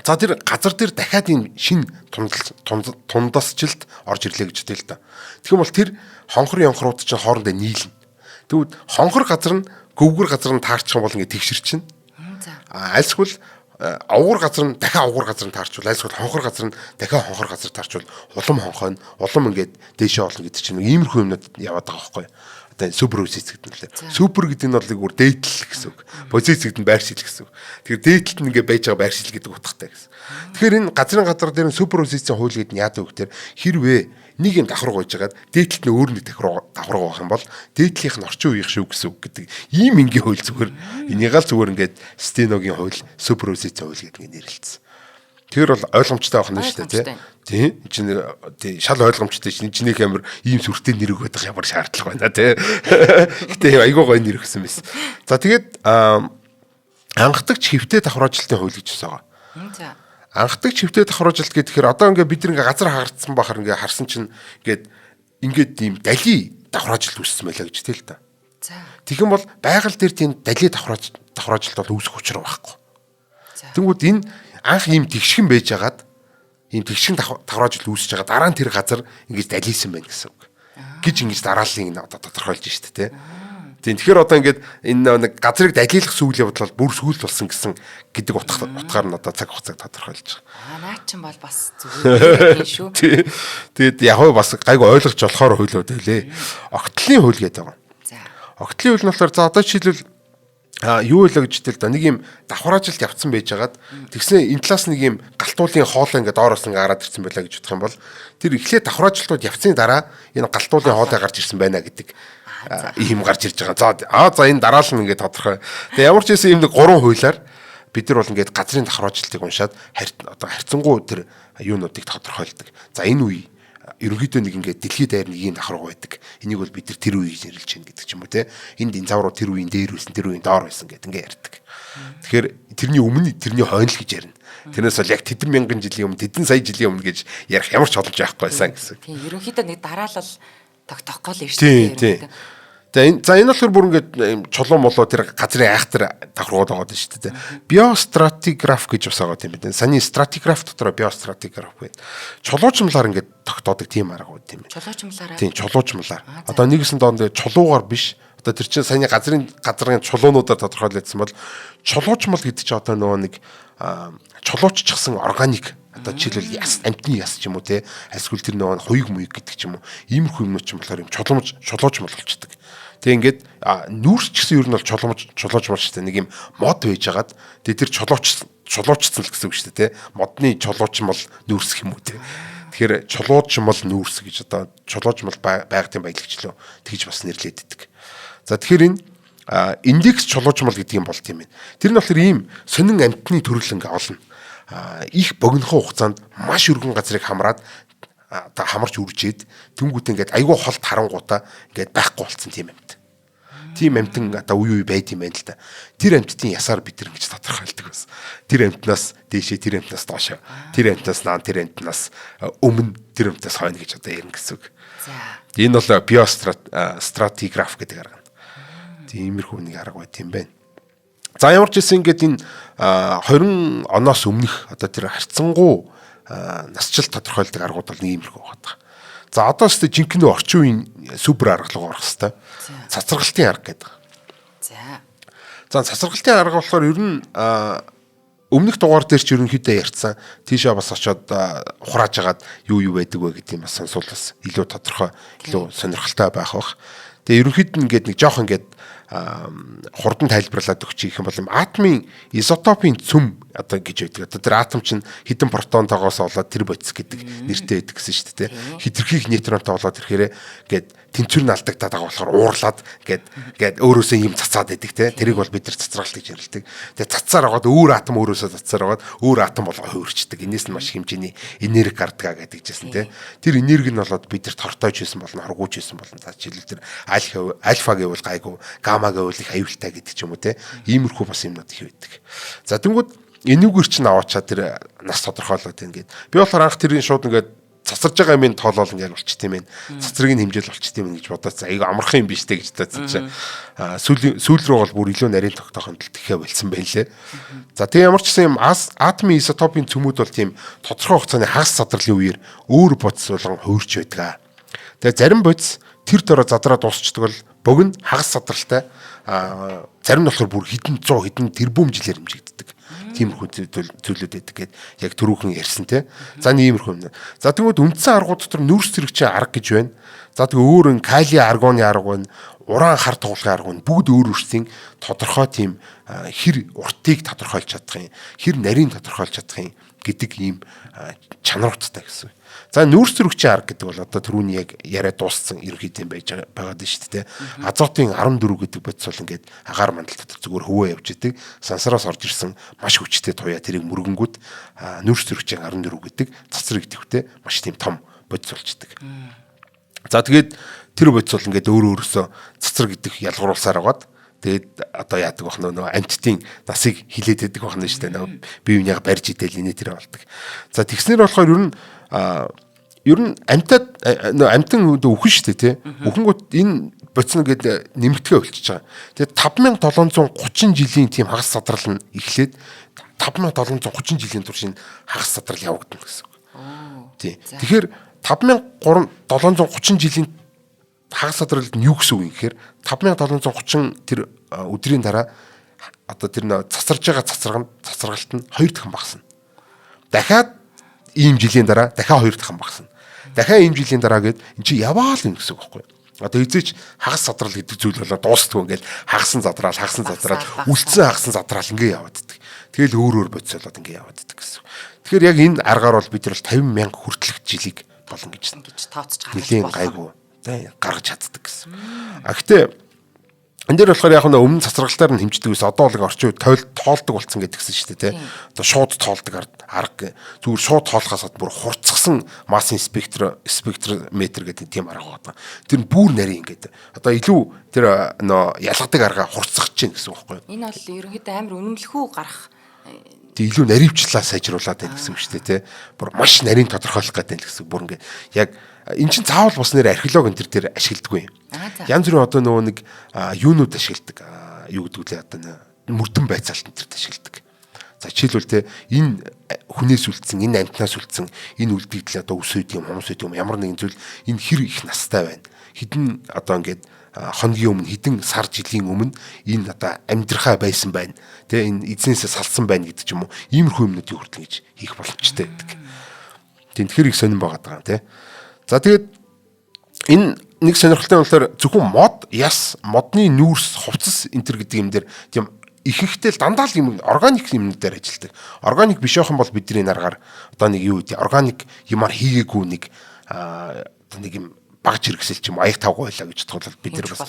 За тэр газар дээр дахиад энэ шин тундасчлалт орж ирлээ гэж хэлдэг л да. Тэгэх юм бол тэр хонхор янхрууд чинь хоорондоо нийлнэ. Тэгвэл хонхор газар нь гөвгөр газар нь таарчих юм бол ингээ тэгшэр чинь. Альсгүй овгор газар нь дахиад овгор газар нь таарчвал альсгүй хонхор газар нь дахиад хонхор газар таарчвал улам хонхойно улам ингээд дээшээ олно гэдэг чинь иймэрхүү юмнууд яваад байгаа байхгүй. Супер позиц гэдэг нь лээ. Супер гэдэг нь бол бүр дээдл гэсэн үг. Позиц гэдэг нь байршил гэсэн үг. Тэгэхээр дээдлэлт нь ингээ байж байгаа байршил гэдэг утгатай гэсэн. Тэгэхээр энэ газрын газар дээр супер позицийн хууль гэдэг нь яадаг вэ гэхээр хэрвээ нэг юм давхар гойж байгаад дээдлэлт нь өөр нэг давхар байх юм бол дээдлийнх нь орчин үеих шүү гэсэн үг гэдэг. Ийм ингийн хууль зүгээр. Энийг л зүгээр ингээд стеногийн хууль супер позицийн хууль гэдэг нь нэрлэлсэн. Тэр бол ойлгомжтой байх нь шүү дээ тий. Тий шал ойлгомжтой чинь чинийх амар ийм сүртэй нэр өгөх ямар шаардлага байна тий. Гэтэ айгуу гоё нэр өгсөн байсан. За тэгээд анхдагч хэвтэй давхар ажилтны хууль гэж байгаа. За анхдагч хэвтэй давхар ажилт гэхээр одоо ингээ бид ингээ газар хаагардсан бахар ингээ харсан чинь ингээд ийм дали давхар ажилт үүссэн байлаа гэж тэл та. За тэгэн бол байгаль дээр тийм дали давхар ажилт бол үүсэх учраа байхгүй. Тэнгүүд энэ анх ийм тэгшгэн байж хагаад ийм тэгшгэн давхар ажил үүсэж байгаа дараа нь тэр газар ингэж далийсан байна гэсэн үг. Гэж ингэж дарааллыг одоо тодорхойлж штэ тий. Тийм тэгэхээр одоо ингээд энэ нэг газрыг далилах сүүл явдал бүр сүүл болсон гэсэн гэдэг утгаар нь одоо цаг хугацааг тодорхойлж байгаа. Наа чин бол бас зүгээр юм шүү. Тэгээд яг хөө бас гайг ойлгож болохоор хуулиуд байлээ. Огтлын хууль гэдэг байгаа. За. Огтлын хууль нь болохоор за одоо жишээлбэл юу вэ гэж хэлдэг да нэг юм давхраажилт явцсан байжгаад тэгснэ энэ талаас нэг юм галтуулын хоолой ингээд доороос ингээд гараад ирсэн байлаа гэж бодох юм бол тэр эхлээд давхраажилтууд явцсны дараа энэ галтуулын хоолой гарч ирсэн байна гэдэг ийм гарч ирж байгаа. За энэ дараалал нь ингээд тодорхой. Тэгээ ямар ч байсан юм нэг 3 хуулиар бид нар бол ингээд газрын давхраажилтыг уншаад одоо харьцангуй тэр юунуудыг тодорхойлдог. За энэ үе ерөнхийдөө нэг ингээд дэлхийд даяар нэг юм давхраг байдаг. Энийг бол бид нар тэр үеийг нэрлэж байна гэдэг ч юм уу те. Энд динозаврууд тэр үеийн дээр байсан, тэр үеийн доор байсан гэдэг ингээд ярьдаг. Тэгэхээр тэрний өмнө тэрний хойно л гэж ярина. Тэрнээс бол яг тэдэн мянган жилийн өмнө, тэдэн сая жилийн өмнө гэж ярих ямар ч боломж байхгүй байсан гэсэн. Тийм ерөнхийдөө нэг дараалал тогтоохгүй л ирсэн. Тийм. Энэ болохоор бүр ингээд чулуун молоо тэр газрын айхтар давхрууд байгаа шүү дээ. Биостратиграф гэж бас байгаа юм бид. Саний стратиграф дотор биостратиграф гэдэг. Чулуучмлаар ингээд тогтоодог тийм арга байт юм. Чулуучмлаараа. Тийм, чулуучмлаар. Одоо нэгсэн доонд чулуугаар биш. Одоо тэр чинь саяны газрын чулуунуудаар тодорхойлогдсон бол чулуучмал гэдэг чинь одоо нөгөө нэг чулууччихсан органик одоо жишээлбэл амтны яс ч юм уу те эсвэл тэр нөгөө хуйг муйг гэдэг ч юм уу иймэрхүү юмнууд ч юм болохоор юм чулуучмал болчдөг. Тэг ингээд нүүрс ч гэсэн ер нь бол чулуучмал шүү дээ нэг юм мод байжгаад тэг тэр чулуучсан л гэсэн үг шүү дээ те модны чулуучмал нүүрсэх юм уу те. Тэгэхээр чулуучмал нүүрс гэж одоо чулуучмал байгтын баялагчлаа тэгж бас нэрлээд идэг. За тэгэхээр энэ индекс чулуучмал гэдэг юм болт юм байна. Тэр нь болохоор ийм сонин амтны төрөл ингээ олно. Их богинохоо хугацаанд маш өргөн газрыг хамраад одоо хамарч үржээд тэнгуүт ингээд айгүй холт харангуудаа ингээд байхгүй болцсон тийм амт. Тийм амтан одоо үе байд юм байна л да. Тэр амттын ясаар бид нар ингэж тодорхойлдог бас. Тэр амтнаас дээшээ, тэр амтнаас доошоо, тэр амтнаас наан, тэр амтнаас өмнө, тэр амтнаас хойно гэж одоо ярина гэсэн үг. За. Энэ бол биостратиграф гэдэг арга. Тиймэрхүү нэг арга байт юм байна. За ямар ч гэсэн ингээд энэ 20 оноос өмнөх одоо тэр харьцангуй насжилт тодорхойлдог аргууд бол нэг иймэрхүү байна. За одоо ч жинхэнэ орчин үеийн супер аргалгаа орох хэвээр. Цацрагалтын арга гэдэг. За цацрагалтын арга болохоор ер нь өмнөх дугаар дээр ч ерөнхийдөө ярьсан. Тийшээ бас очиод ухрааж агаад юу байдаг вэ гэдэг юм бас сонсвол бас илүү тодорхой, илүү сонирхолтой байх бах. Тэгээ ерөнхийд нь ингээд нэг жоох ингээд хурдан тайлбарлаад өгч их юм бол атомын изотопын цөм одоо гэж байдаг. Одоо тэр атом чинь хэдэн протонтойгоос болоод тэр бодис гэдэг нэртэй байдаг гэсэн шүү дээ. Хитрхийг нейтронтой болоод ирэхээр ингээд тэнцвэр нь алдагдаад байгаа болохоор уурлаад ингээд өөрөөсөө юм цацаад байдаг те. Тэрийг бол бид нар цацраалт гэж нэрлэдэг. Тэгээ цацаар агаад өөр атом өөрөөсөө цацаар агаад өөр атом болгоо хуурчдаг. Энээс нь маш хэмжээний энерги гардаг гэдэг жисэн те. Тэр энерги нь болоод бид нарт хортойж байсан болно, хоргууж байсан болно. За жишээлбэл тэр альфа гэвэл гайгүй, гамма гэвэл их аюултай гэдэг ч юм уу те. Иймэрхүү бас юмнууд их байдаг. За тэнгууд энүүгээр чинь аваачаа тэр нас тодорхойлоод ингээд. Би болохоор анх тэрийн шууд ингээд цацарж байгаа юм тоолол ингээд болчт юм байна. Цацрыг нь хэмжээл болчт юм гэж бодоод айгүй амархан юм биш тэ гэж тацсан чинь сүүл рүү бол бүр илүү нарийн тогтоохонд л тэхээ болсон байна лээ. За тэгээ ямар ч гэсэн юм атомын изотопын цөмүүд бол тийм тодорхой хугацааны хагас задралын үеэр өөр бодис болгон хуурч байдаг. Тэгээ зарим бодис тэр дөрөө задраа дуусчдаг бол богино хагас задралтай зарим нь болохоор бүр хэдэн 100 хэдэн тэрбум жилээр хэмжигддэг. Тиймэрхүү зүйлүүд байдаг гээд яг түрүүхэн ярьсан те. За нэг иймэрхүү юм. За тэгвэл үндсэн аргууд дотор нүүрс зэрэгчийн арга гэж байна. За тэг өөр нь калий аргоны арга байна. Уран хар тугуулгын арга байна. Бүгд өөр өөрсдийн тодорхой тийм хэр уртыг тодорхойлж чадах юм, хэр нарийн тодорхойлж чадах юм гэдэг ийм чанаруудтай гэсэн. За нүүрс зэрэгчийн арга гэдэг бол одоо түрүүний яг яриа дууссан ерөнхийдөө байгаад байна шүү дээ. Азотын 14 гэдэг бодис бол ингээд агаар мандал дотор зүгээр хөвөө явж идэг. Сансараас орж ирсэн маш хүчтэй туяа тэрийг мөргөнгүүд нүүрс зэрэгчийн 14 гэдэг цацраг идэвхтэй маш тийм том бодис болж идэг. За тэгээд тэр бодис бол ингээд өөр өөрөөсөө цацраг идэх ялгаруулсаар байгаад тэгээд одоо яадаг бах нөгөө амттын насыг хилээд байдаг бах нь шүү дээ. Нөгөө бие биенийгээ барьж идэл инээ тэр болдог. За тэгснэр болохоор ер нь амтан үхэн шүү дээ тий. Үхэнгүүд энэ боцно гэдэг нэмэгдэхээ болчихж байгаа. Тэгээд 5730 жилийн тийм хагас задрал нь эхлээд 5730 жилийн турш энэ хагас задрал явагдана гэсэн үг. Тий. Тэгэхээр 5730 жилийн хагас задралд нь юу гэсэн үг юм гэхээр 5730 тэр өдрийн дараа одоо тэр цацарж байгаа цацаргалт нь 2 дахин багасна. Дахиад ийм жилийн дараа дахиад 2 дахин багасна. Дахиад ийм жилийн дараа гээд эн чи яваал юм гэсэн үг байхгүй. Одоо эзэж хагас задрал гэдэг зүйл болоо дуустдаг ингээл хагасан задраал үлдсэн хагасан задраал ингээ яваад иддэг. Тэгэл өөр бодисолоод ингээ яваад иддэг гэсэн. Тэгэхээр яг энэ аргаар бол бид нар 50,000 хүртэлх жилийг болно гэж тооцож гаргаж гайгүй гаргаж чаддаг гэсэн. Гэхдээ энэ дээр болохоор яг нь өмнө цацрагалтаар нь хэмждэг ус одоо л орчин үед тоолдог болсон гэдгсэн шүү дээ тий. Одоо шууд тоолдог арга зүгээр шууд тоолохоос бүр хурцсан массын спектрометр гэдэг тийм арга байна. Тэр нь бүр нарийн ингээд одоо илүү тэр ялгадаг арга хурцсах чинь гэсэн үг байхгүй юу? Энэ бол ерөнхийдөө амар үнэмлэхүү гарах тэг илүү наривчлаа сайжруулад байна гэсэн үг шүү дээ тий. Бүр маш нарийн тодорхойлох гэдэг нь гэсэн бүр ингээд яг эн чин заавал бас нэр археологи энэ төр ашигладаггүй юм. Янз бүрийн одоо нөгөө нэг юунууд ашигладаг. Юу гэдэг лээ одоо мөрдөн байцаалт энэ төр ашигладаг. За жишээлбэл те энэ хүнээс үлдсэн, энэ амтнаас үлдсэн энэ үлдэгдэл одоо ус үйд юм, хумс үйд юм ямар нэгэн зүйл энэ хэр их настай байна. Хэдэн одоо ингээд хоногийн өмнө хэдэн сар жилийн өмнө энэ одоо амьдрахаа байсан байна. Тэ энэ эзнээсээ салсан байна гэдэг ч юм уу. Иймэрхүү юмнуудыг хүртэл гэж хийх боломжтой байдаг. Тэгэхээр их сонирн байгаа даа тэ. За тэгээд энэ нэг сонирхолтой нь болохоор зөвхөн модны нүүрс, хувцас энэ төр гэдэг юм дээр тийм ихэнхдээ л дандаа л юм органик юмнуудаар ажилладаг. Органик биш байх юм бол бидний наргаар одоо нэг юу гэдэг органик юмар хийгээгүй нэг юм баг зэрэгсэл ч юм аяг тавгүй байлаа гэж бодвол бид нар бас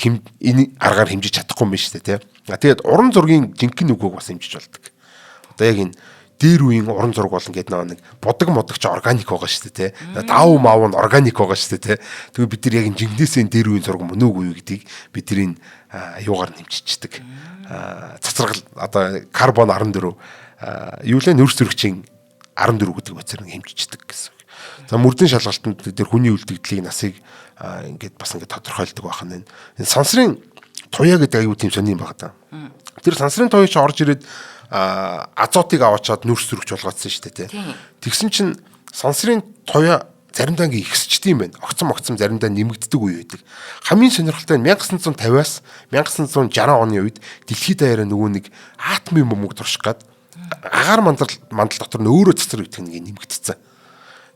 энэ аргаар хэмжиж чадахгүй юм байна шүү дээ тий. Тэгээд уран зургийн жинхэнэ үгөөг бас хэмжиж болдог. Одоо яг энэ дээр үеийн уран зураг болон гэдэг нэг бодог ч органик байгаа шүү дээ тий. Даав мав нь органик байгаа шүү дээ тий. Тэгээд бид нар яг энэ жинхнээсээ дээр үеийн зураг мөн үгүй юу гэдгийг бидний юугаар нэмжичдэг. Цацрагал одоо карбон 14 юу лээ нүүрс зөрөгчийн 14 гэдэг байцаар хэмжиждэг гэсэн. За мөрдөн шалгалтанд дээр хүний үлдэгдлийг насыг ингээд бас ингээд тодорхойлдог байх нь. Энэ сансрын туяа гэдэг аюу тийм сонирм байгаа даа. Тэр сансрын туяа ч орж ирээд азотыг аваачаад нүүрс зөрөгч болгоцсон шүү дээ тий. Тэгсэн чинь сансрын туяа заримдаа ингээ ихсчихдээ юм байна. Огцом заримдаа нэмэгддэг үе байдаг. Хамгийн сонирхолтой нь 1950-аас 1960 оны үед дэлхийд даяараа нөгөө нэг атомын бөмбөг турших гад агаар мандал дотор нь өөрөө цэцэр үтг ингээ нэмэгдсэн.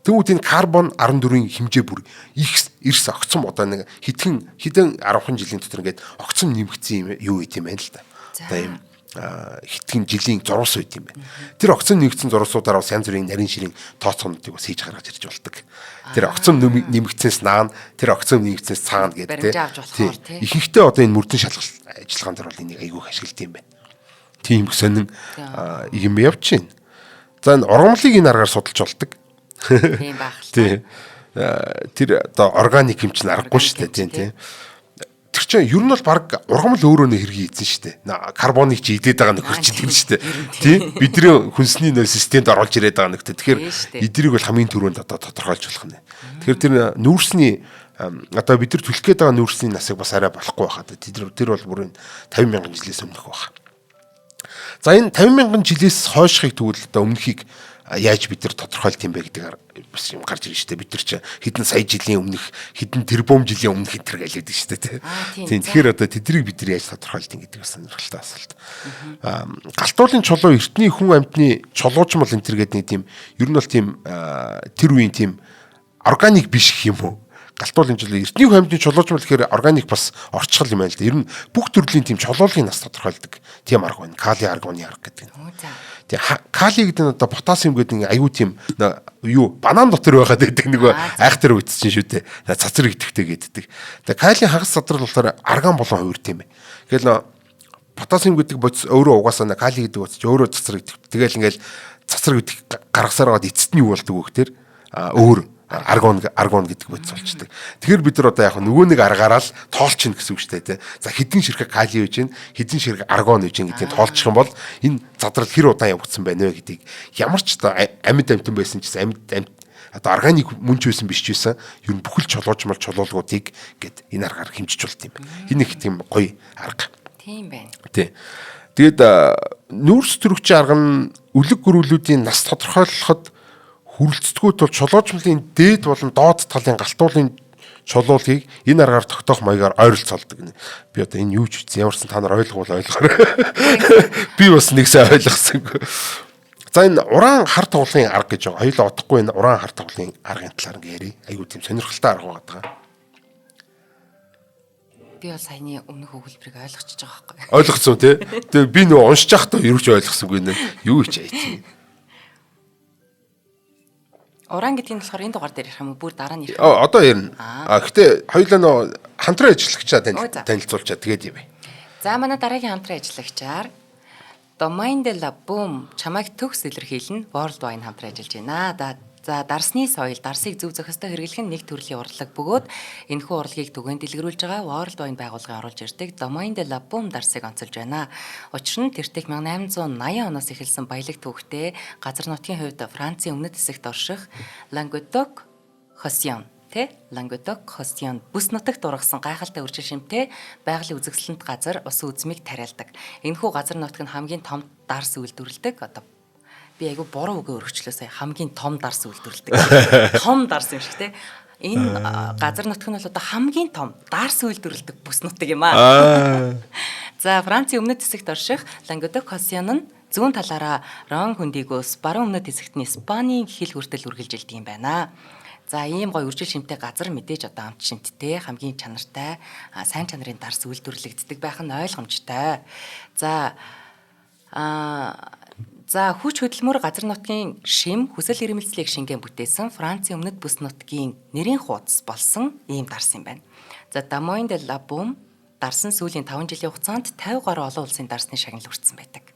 Тэгвэл энэ карбон 14-ийн хэмжээ бүр ирс огцом одоо нэг хэдэн 10 жилийн дотор ингээд огцом нэмэгдсэн юм юу гэдэг юм байна л да. Одоо юм хитгэн жилийн зурвас үйт юм байна. Тэр огцом нэгдсэн зурвасуудаар бас янз бүрийн нарийн ширийн тооцоонуудыг бас хийж гаргаж ирж болдог. Тэр огцом нэмэгдсэнс наана, тэр огцом нэмэгдсэнс цаана гэдэг тийм. Ихэнхдээ одоо энэ мөрдөн шалгалт ажиллагаан дээр бол энийг айгүйх ашигладаг юм байна. Тийм сонин юм явж байна. За энэ ургамлыг энэ аргаар судалж болдог. Тийм байх л. Тийм. Тэр одоо органик юм чинь аргагүй шүү дээ тийм. Тэр чинь ер нь бол баг ургамал өөрөө нэ хэрэг ийдсэн шүү дээ. Карбоныг чи идээд байгаа нөхөр чи тийм шүү дээ. Тийм. Бидний хүнсний нөл системд оруулж ирээд байгаа нөхөр. Тэгэхээр эдрийг бол хамгийн түрүүнд одоо тодорхойлж болох нь. Тэгэхээр тэр нүүрсний одоо бид нар түлхэх гээд байгаа нүүрсний насыг бас арай болохгүй байхад. Тэр бол бүр 50,000 жилээс өмнөх байх. За энэ 50,000 жилээс хойшхыг тэгвэл одоо өмнөхийг яаж бид нар тодорхойлт юм бэ гэдэг бас юм гарч ирж штэ бид нар чи хэдэн сая жилийн өмнөх хэдэн тэрбум жилийн өмнөх хэтэр гэлээдэг штэ тийм тэгэхээр одоо тэднийг бид нар яаж тодорхойлт юм гэдэг бас сонирхолтой асуулт. Галтуулын чулуу эртний хүн амьтны чулуужмал энэ төр гэдэг нэг тийм ер нь бол тийм тэр үеийн тийм органик биш гэх юм уу. Галтуулын чулуу эртний хүн амьтны чулуужмал гэхээр органик бас орчхол юм байна л да. Ер нь бүх төрлийн тийм чулуулын нас тодорхойлдог тийм арга байна. Кали аргоны арга гэдэг. Тэгээ кали гэдэг нь одоо потасиум гэдэг аюу тийм юу банан дотор байгаад байдаг нэг айхтар үтсэн шүү дээ. Цацар идэхтэй гэдэг. Тэгээ калиний хагас задрал болохоор арган болон хувирт юм байна. Тэгэл потасиум гэдэг бодис өөрөө угаасаа кали гэдэг бодис өөрөө цацар идэх. Тэгэл ингээл цацар идэх гаргасаар гад эцэст нь юу болдог вэ гэхээр өөр аргон гэдэг бодис болчдөг. Тэгэхээр бид нар одоо яг нөгөө нэг аргаараа л тоолчихно гэсэн үг шүү дээ. За хэдэн ширхэг кали үйж гин хэдэн ширхэг аргон үйж гин гэдгийг тоолчих юм бол энэ задрал хэр удаан явагдсан байна вэ гэдгийг ямар ч одоо амьд амтан байсан ч амьд одоо органик мөн ч байсан биш ч байсан ер нь бүхэл чулуулгуудыг гээд энэ аргаар хэмжиж болт юм байна. Энэ их тийм гоё арга. Тийм байна. Тий. Тэгээд нүүрс төрөгчийн арга нь үлэг гөрүүлүүдийн нас тодорхойлоход хүрэлцдэггүй тул чулуужмлын дээд болон доод талын галтуулын чулуулгийг энэ аргаар тогтоох маягаар ойролцоолдог. Би одоо энэ юу ч үгүй ямарсан та нар ойлгохгүй ойлгохоор. Би бас нэгсээ ойлгосонгүй. За энэ уран хар тоглолын арга гэж байгаа. Хоёулаа одохгүй энэ уран хар тоглолын аргын талаар ингээ ярий. Айгуу тийм сонирхолтой арга байгаа. Би бол саяны өмнөх өгүүлбэрийг ойлгочихж байгаа байхгүй. Ойлгоцсон тий. Тэгээ би нөгөө уншиж байхдаа юу ч ойлгосонгүй нэ. Юу ч айц. Уран гэдгийг болохоор энэ дугаар дээр ярих юм уу? Бүр дараа нь ярих. Одоо ярина. Гэтээ хоёулаа нөгөө хамтран ажиллагчаа танилцуулчаа тэгээд юм бай. За манай дараагийн хамтран ажиллагчаар Domaine de la Boom чамайг төгс илэрхийлнэ World Wine хамтран ажиллаж байна. За дарсны соёл, дарсыг зөв зохистой хэрэглэх нь нэг төрлийн урлаг бөгөөд энэхүү урлагийг түгээн дэлгэрүүлж байгаа World Wine байгууллагын оруулж ирдэг Domaine de la Boom дарсыг онцолж байна. Учир нь тэртех 1880 оноос эхэлсэн баялаг түүхтэй газар нутгийн хувьд Францын өмнөд хэсэгт орших Languedoc-Roussillon Languedoc-Roussillon бүс нутагт ургасан гайхалтай үржил шимтэй байгалийн үзэгсэлэнт газар усан үзмийг тариалдаг. Энэхүү газар нутаг нь хамгийн том дарс үйлдвэрлэдэг. Одоо би айгу буруу үгээ өргөчлөө сая хамгийн том дарс үйлдвэрлэдэг. Том дарс юм шиг те. Энэ газар нутаг нь бол одоо хамгийн том дарс үйлдвэрлэдэг бүс нутаг юм аа. За Францын өмнөд хэсэгт орших Languedoc-Roussillon нь зүүн талаараа Рон Хүндигөөс баруун өмнөд хэсэгт нь Испанийн хил хүртэл үргэлжилдэг юм байна. За ийм гоё үржил шимтэй газар мэдээж одоо амт шимттэй хамгийн чанартай сайн чанарын дарс үйлдвэрлэгддэг байх нь ойлгомжтой. За хүч хөдөлмөр газар нутгийн шим хүсэл эрмэлзлийг шингэн бүтээсэн Францын өмнөд бүс нутгийн нэрийн хуудас болсон ийм дарс юм байна. За Domaine de la Boom дарс нь сүүлийн 5 жилийн хугацаанд 50 гаруй олон улсын дарсны шагнал хүртсэн байдаг.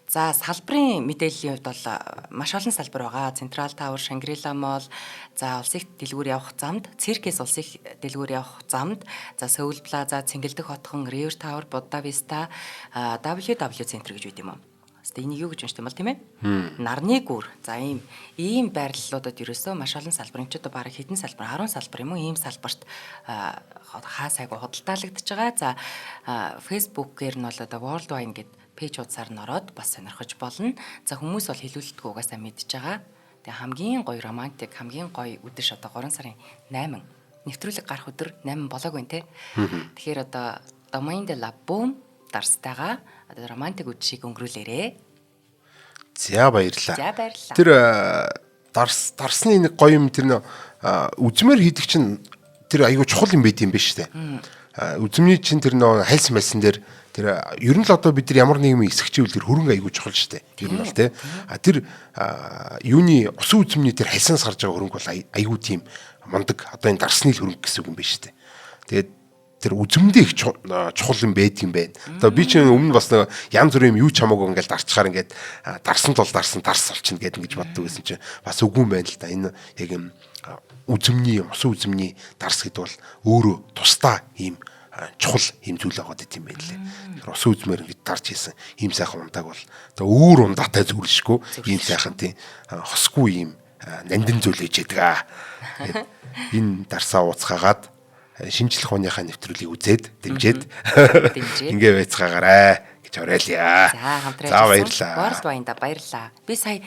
За салбарын мэдээллийн хувьд бол маш олон салбар байгаа. Централ Тауэр, Шангрила Молл, за улс их дэлгүүр явах замд, Циркес улс их дэлгүүр явах замд, за Сөүл Плаза, Цэнгэлдэх хотхон, Ривер Тауэр, Будда Виста, WW центр гэж үйд юм уу? Хэвээ энийг юу гэж уншдаг юм бол тийм ээ? Нарны гүр. За ийм байрлалуудад ерөөсөө маш олон салбар. Энд ч одоо бараг хэдэн салбар, 10 салбар юм уу? Ийм салбарт хаа сайгүй худалдаалагдж байгаа. За Facebook-ээр нь бол одоо World Wine гэдэг пэйж хуудасаар нь ороод бас сонирхож болно. За хүмүүс бол хэлүүлэлтгүй угаасаа мэдж байгаа. Тэгээ хамгийн гоё романтик, хамгийн гоё үдэш одоо 3 сарын 8 нэвтрүүлэг гарах өдөр 8 болоогүй нэ. Тэгэхээр одоо Domaine de la Boom дарстайгаа одоо романтик үдшийг өнгөрүүлээрээ. За баярлалаа. За баярлалаа. Тэр дарсны нэг гоё юм тэр үзмээр хийдэг чинь тэр айгүй чухал юм байд юм биш үү? Үзмний чинь тэр хальс малсан дээр тэр ер нь л одоо бид нар ямар нэгэн эсгчэвэл тэр хөрөнгө айгүй чухал шүү дээ. Ер нь бол тий. Тэр юуны усан үзмний тэр хальсанс гарч байгаа хөрөнгө бол айгүй тийм мундаг одоо энэ дарсны хөрөнгө гэсэн үг юм байна шүү дээ. Тэгээд тэр үзмдээ их чухал юм байд юм байна. Одоо би чинь өмнө бас янз бүрийн юм юу ч хамаагүй ингээл дарчхаар ингээд дарсан тул дарсан дарс олчихно гэдэг ингэж боддог байсан чинь бас үгүй юм байна л да. Энэ яг юм үзмний усан үзмний дарс гэдэг бол өөрөө тусдаа ийм чухал юм зүйл байгаа гэдэг юм байна лээ. Тэр усан үзмээр ингэж дарж хийсэн ийм сайхан ундаг бол одоо өөр ундаатай зүйл шгүй ийм сайхан тийм хосгүй ийм нандин зүйл ээж яадаг. Энэ дарсаа ууцхаагаад шинжлэх ухааныхаа нэвтрүүлгийг үзээд дэмжиж ингээ байцгаагаарай гэж уриалъя. За хамтран баярлалаа. World Wine-да баярлалаа. Би сая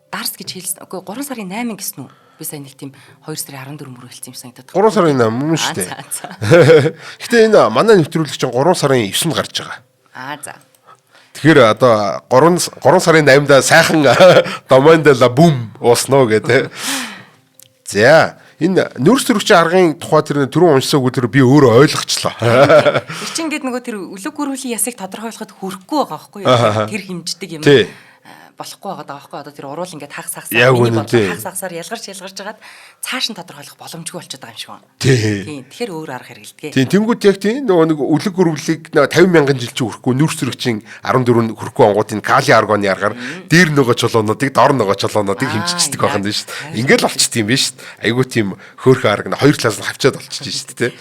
дарс гэж хэлсэн. Үгүй 3 сарын 8 гэсэн үү? Би сая нэг тийм 2 сарын 14 мөр хэлсэн юм санагдаад. 3 сарын 8 мөн шүү дээ. Гэтэ энэ манай нэвтрүүлэг чинь 3 сарын 9-нд гарч байгаа. За. Тэгэхээр одоо 3 сарын 8-да сайхан Domaine de la Boom уусноо гэдэг. За энэ нөөц төрөгчийн аргын тухай тэр түрүүн уншсаагүй тэр би өөрөө ойлгочлоо. Тэр чинь ингээд нөгөө тэр үлэг гүрвлийн ясыг тодорхойлоход хүрэхгүй байгаа байхгүй юу? Тэр хэмждэг юм. Болохгүй байгаа байхгүй одоо тэр уруул ингээд хагас хагасаар ялгарч жагаад цааш нь тодорхойлох боломжгүй болчиход байгаа юм шиг байна. Тийм. Тэгэхээр өөр арга хэрэгэлдэг. Тийм. Тэнгүүд яг тийм нөгөө нэг үлэг гүрвлийг 50 мянган жил чи хүрэхгүй нүүрс төрөгчийн 14 хүрэхгүй онгуудын кали аргоны аргаар дээр нөгөө чулуунуудыг дор нөгөө чулуунуудыг хэмжиждэг байх юм дээ шүү дээ. Ингээд л болчт юм биш шүү дээ. Айгуу тийм хөөрхөн арга нь хоёр талаас нь хавчаад болчихж шүү дээ.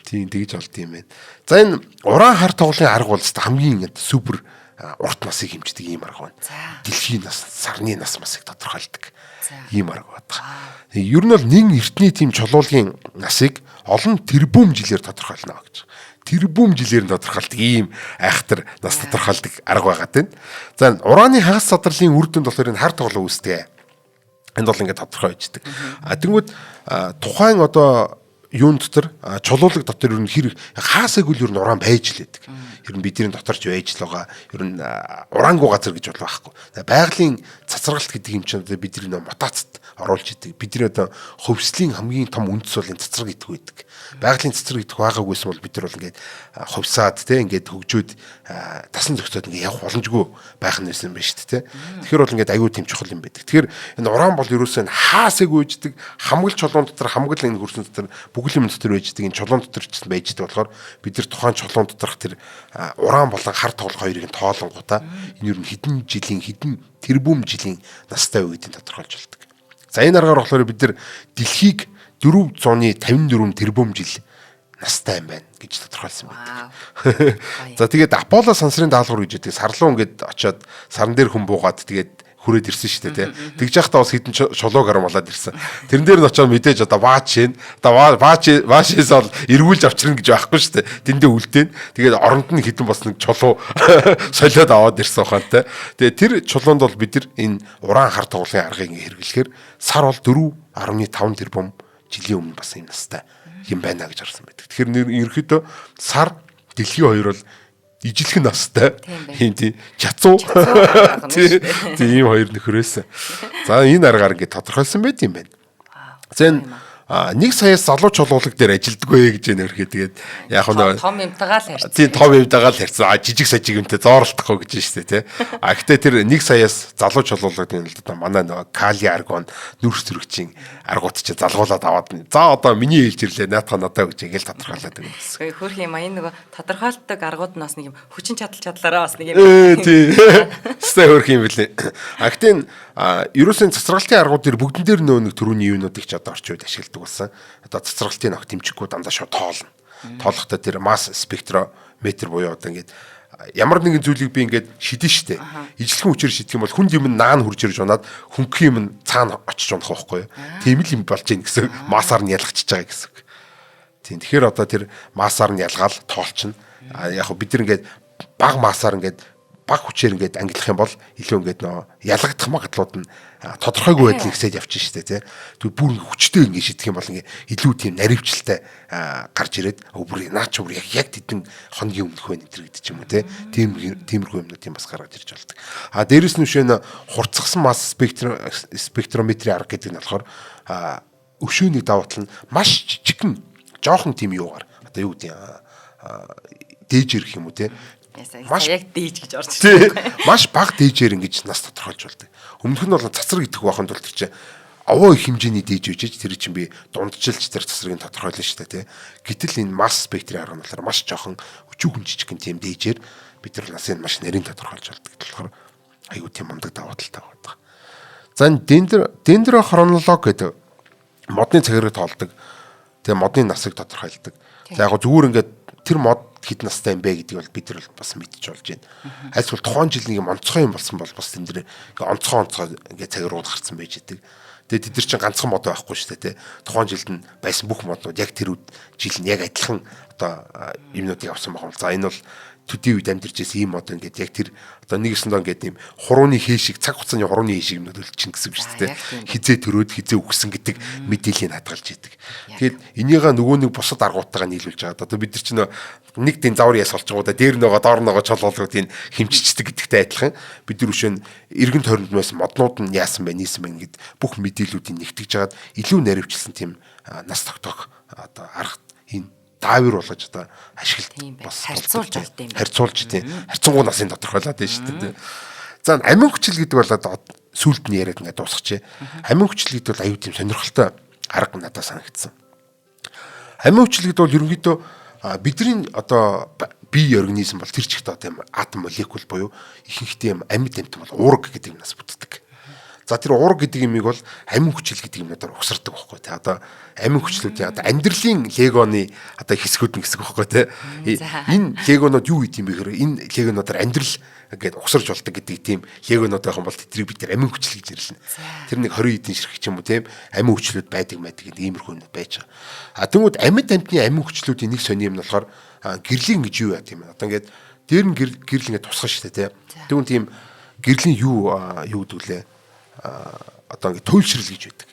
Тийм тэгж болд юм байна. За энэ уран хар тоглолын арга бол хамгийн супер урт насыг хэмждэг ийм арга байна. Дэлхийн нас, сарны нас масыг тодорхойлдог ийм арга байна. Ер нь бол нэг эртний тийм чулуулын насыг олон тэрбум жилээр тодорхойлно гэж. Тэрбум жилээр нь тодорхойлдог ийм айхтар нас тодорхойлдог арга байгаа тийм. За ураны хагас садралын үр дүнд болохоор энэ хар тоглол үүсдэг. Энд бол ингээд тодорхой байждаг. Тэнгүүд тухайн одоо юун дотор чулуулаг дотор ер нь хэрэг хаасаг үл ер нь уран байж л байдаг. Ер нь бидний доторч байж л байгаа. Ер нь ураангүй газар гэж бол байхгүй. Байгалийн цацрагалт гэдэг юм чинь бидний мутацид оруулж идэг. Бидний одоо хөвслийн хамгийн том үндэс бол энэ цацраг гэдэг байдаг. Байгалийн цацраг гэдэг байгаагүйсэн бол бид нар бол ингээд ховсаад те ингээд хөгжөөд тасан зохицоод ингээд явах боломжгүй байх нь байсан байна шүү дээ. Тэгэхээр бол ингээд аюу тэм чухал юм байдаг. Тэгэхээр энэ уран бол ерөөсөө хаасаг үйждэг хамгал чулуун дотор хамгал энэ хөрсөн дотор бүгд юм дотор байждаг энэ чулуун дотор ч байждаг болохоор бид нар тухайн чулуун доторх тэр уран болон хар тоглох хоёрыг нь тоолонгуудаа энэ ер нь хэдэн тэрбум жилийн настай үе гэдгийг тодорхойлж болдог. За энэ аргаар болохоор бид нар дэлхийг 454 тэрбум жил настай юм байна гэж тодорхойлсон байдаг. За тэгээд Аполло сансрын даалгавар гэж байдаг. Сарлуу ингээд очиод сарн дээр хүн буугаад тэгээд хүрээд ирсэн шүү дээ тий. Тэгж яхтаа бас хитэн чулууг гармалаад ирсэн. Тэрэн дээр нь очиод мэдээж одоо баач шин. Одоо баашээс бол эргүүлж авчирна гэж байхгүй шүү дээ. Тэндээ үлдээн. Тэгээд оронд нь хитэн бас нэг чулуу солиод аваад ирсэн ухаантай. Тэгээд тэр чулуунд бол бид нар энэ уран хар тоглолын аргыг хэрэглэхээр сар бол 4.5 тэрбум жилийн өмнө бас юм настай юм байна гэж харсан байдаг. Тэгэхээр ерөөхдөө сар дэлхийн хоёр бол ижилхэн настай юм тийм чацуу тийм хоёр нөхрөөс. За энэ аргаар ингээд тодорхойлсон байт юм байна. За энэ 1 саяас залуу чулуулаг дээр ажилддаг гэж нэрхээ тэгээд яг нь том юмтайгаа л харьцсан. Тийм том юмтайгаа л харьцсан. Жижиг сажиг юмтай зоорлохгүй гэж штэ тий. Гэхдээ тэр 1 саяас залуу чулуулагын л да манай нөгөө кали аргон нүрс зөрөгчийн аргууд чи залгуулад аваад за одоо миний хэлж ирлээ наатах надаа гэж ингээл тодорхойлоод байгаа юм байна. Хөрх юм аян нөгөө тодорхойлдог аргууд нь бас нэг юм хүчин чадлаараа бас нэг юм. Тийм. Стай хөрх юм билээ. Гэхдээ ерөөсөн цацралтын аргууд дэр бүгдэн дээр нэг төрөний юунуудыг ч одоо орчин үед ашигладаг болсон. Одоо цацралтын огт хэмжихгүй дандаа шууд тоолно. Тоолохдоо тэр масс спектрометр буюу одоо ингээд ямар нэгэн зүйлийг би ингээд шидэн штэ. Ижлэхэн хүчээр шидэх юм бол хүнд юм наан хурж ирж унаад хөнгөх юм цаана очиж унах байхгүй юу? Тийм л юм болж гин гэсэн массаар нь ялгчихж байгаа гэсэн. Тийм. Тэгэхээр одоо тэр массаар нь ялгаал тоолчихно. Яг хөө бид нар ингээд баг массаар ингээд баг хүчээр ингээд ангилах юм бол илүү ингээд нөө ялгагдах магадлууд нь тодорхойгүй байдлыг хэсэж явчих штэ тий. Тэгвэл бүр хүчтэй ингээд шидэх юм бол ингээд илүү тийм наривчлалтай гарч ирээд бүр наач бүр яг тэдэн хоногийн өмнөх байх энэ гэдэг ч юм уу тий. Тиймэрхүү юмнууд юм бас гаргаж ирж болдог. Дээрэс нь үшээ хурцгсан масс спектрометрийн арга гэдэг нь болохоор өшөөний давуу тал нь маш жижигхэн жоохон тийм юугаар одоо юу гэдэг дээж ирэх юм уу тий. Маш яг дээж гэж орж ирсэн. Маш бага дээжээр ингэж нас тодорхойлж болдог. Өмнөх нь бол цацраг идэх байханд бол тэр чинь овоо их хэмжээний дээж үжиж тэр чинь би дунджилж тэр цацрыг тодорхойлно шүү дээ тий. Гэтэл энэ масс спектрийн арга нь болохоор маш жоохон өчүүхэн жижигхэн тийм дээжээр бид нар насыг маш нарийн тодорхойлж болдог. Тэгэхээр аюу тийм мундаг давуу талтай байдаг. За дендрохронолог гэдэг модны цагаарыг тоолдог. Тэгээ модны насыг тодорхойлдог. За яг зүгээр ингээд тэр мод хэд настай юм бэ гэдгийг бол бид нар бас мэдчих болж байна. Альсвал тухайн жил нэг онцгой юм болсон бол бас энэ дэр онцгой ингээд цагаарууд гарсан байж идэг. Тэгээд тэд нар чинь ганцхан мод байхгүй шүү дээ тий. Тухайн жилд нь байсан бүх моднууд яг тэр жил нь яг адилхан одоо юмнуудыг авсан байгаа. За энэ бол төдий үед амьдарч ирсэн ийм мод ингээд яг тэр одоо нэгэсэндээ ингээд ийм хурууны хийшиг цаг хугацааны хурууны хийшиг юмнууд үлчин гэсэн үг шүү дээ. Хизээ төрөөд хизээ өгсөн гэдэг мэдээллийг хадгалж идэг. Тэгэхээр энийгээ нөгөө нэг бусад аргуудтайгаа нийлүүлж байгаа. Одоо бид нар чинь нэг тийм завар яс олж байгаа да дээр нөгөө доор нөгөө чолоолгуудыг хэмжичдэг гэдэгтэй адилхан бид нар үшэн эргэн тойронд байсан моднууд нь яасан бэ нийсэн бэ гэд бүх мэдээллүүдийг нэгтгэж жагаад илүү наривчлсан тийм нас тогтоох одоо арга энэ даавар болгож одоо ашиглалт бас харьцуулж болт юм. Харьцуулж тийм харьцангуй насын тодорхойлоод байна шүү дээ. За амин хүчил гэдэг бол одоо сүулт нь яриад ингээд дуусчихъя. Амин хүчил гэдэг бол аюу тийм сонирхолтой арга надад санагдсан. Амин хүчил гэдэг бол ерөнхийдөө бидний одоо бие организм бол тэр чигт одоо тийм атом молекул буюу ихэнх тийм амьд амьтан бол уурга гэдэг юмнаас бүтдэг. За тэр уурга гэдэг юмыг бол амин хүчил гэдэг юмнуудаар угсардаг байхгүй тий. Одоо амин хүчлүүдийн одоо амьдралын легоны одоо хэсгүүд нь гэсэн байхгүй тий. Энэ легонууд юу гэдэг юм бэ гэхээр энэ легонуудаар амьдрал ингээд угсарч болдог гэдэг тийм легонууд байх юм бол тэдрийг бид нар амин хүчил гэж нэрлэнэ. Тэр нэг 20 эдийн ширхэг ч юм уу тийм амин хүчлүүд байдаг гэдэг иймэрхүү юм байж байгаа. Тэгмүүд амьд амьтны амин хүчлүүдийн нэг сони юм нь болохоор гэрлийн гэж юу яа тийм ээ. Одоо ингээд дээр нь гэрэл ингээд тусгах шүү дээ тий. Тэгвэл тийм гэрлийн юу гэдэг лээ. одоо ингээд туйлшрал гэж байдаг.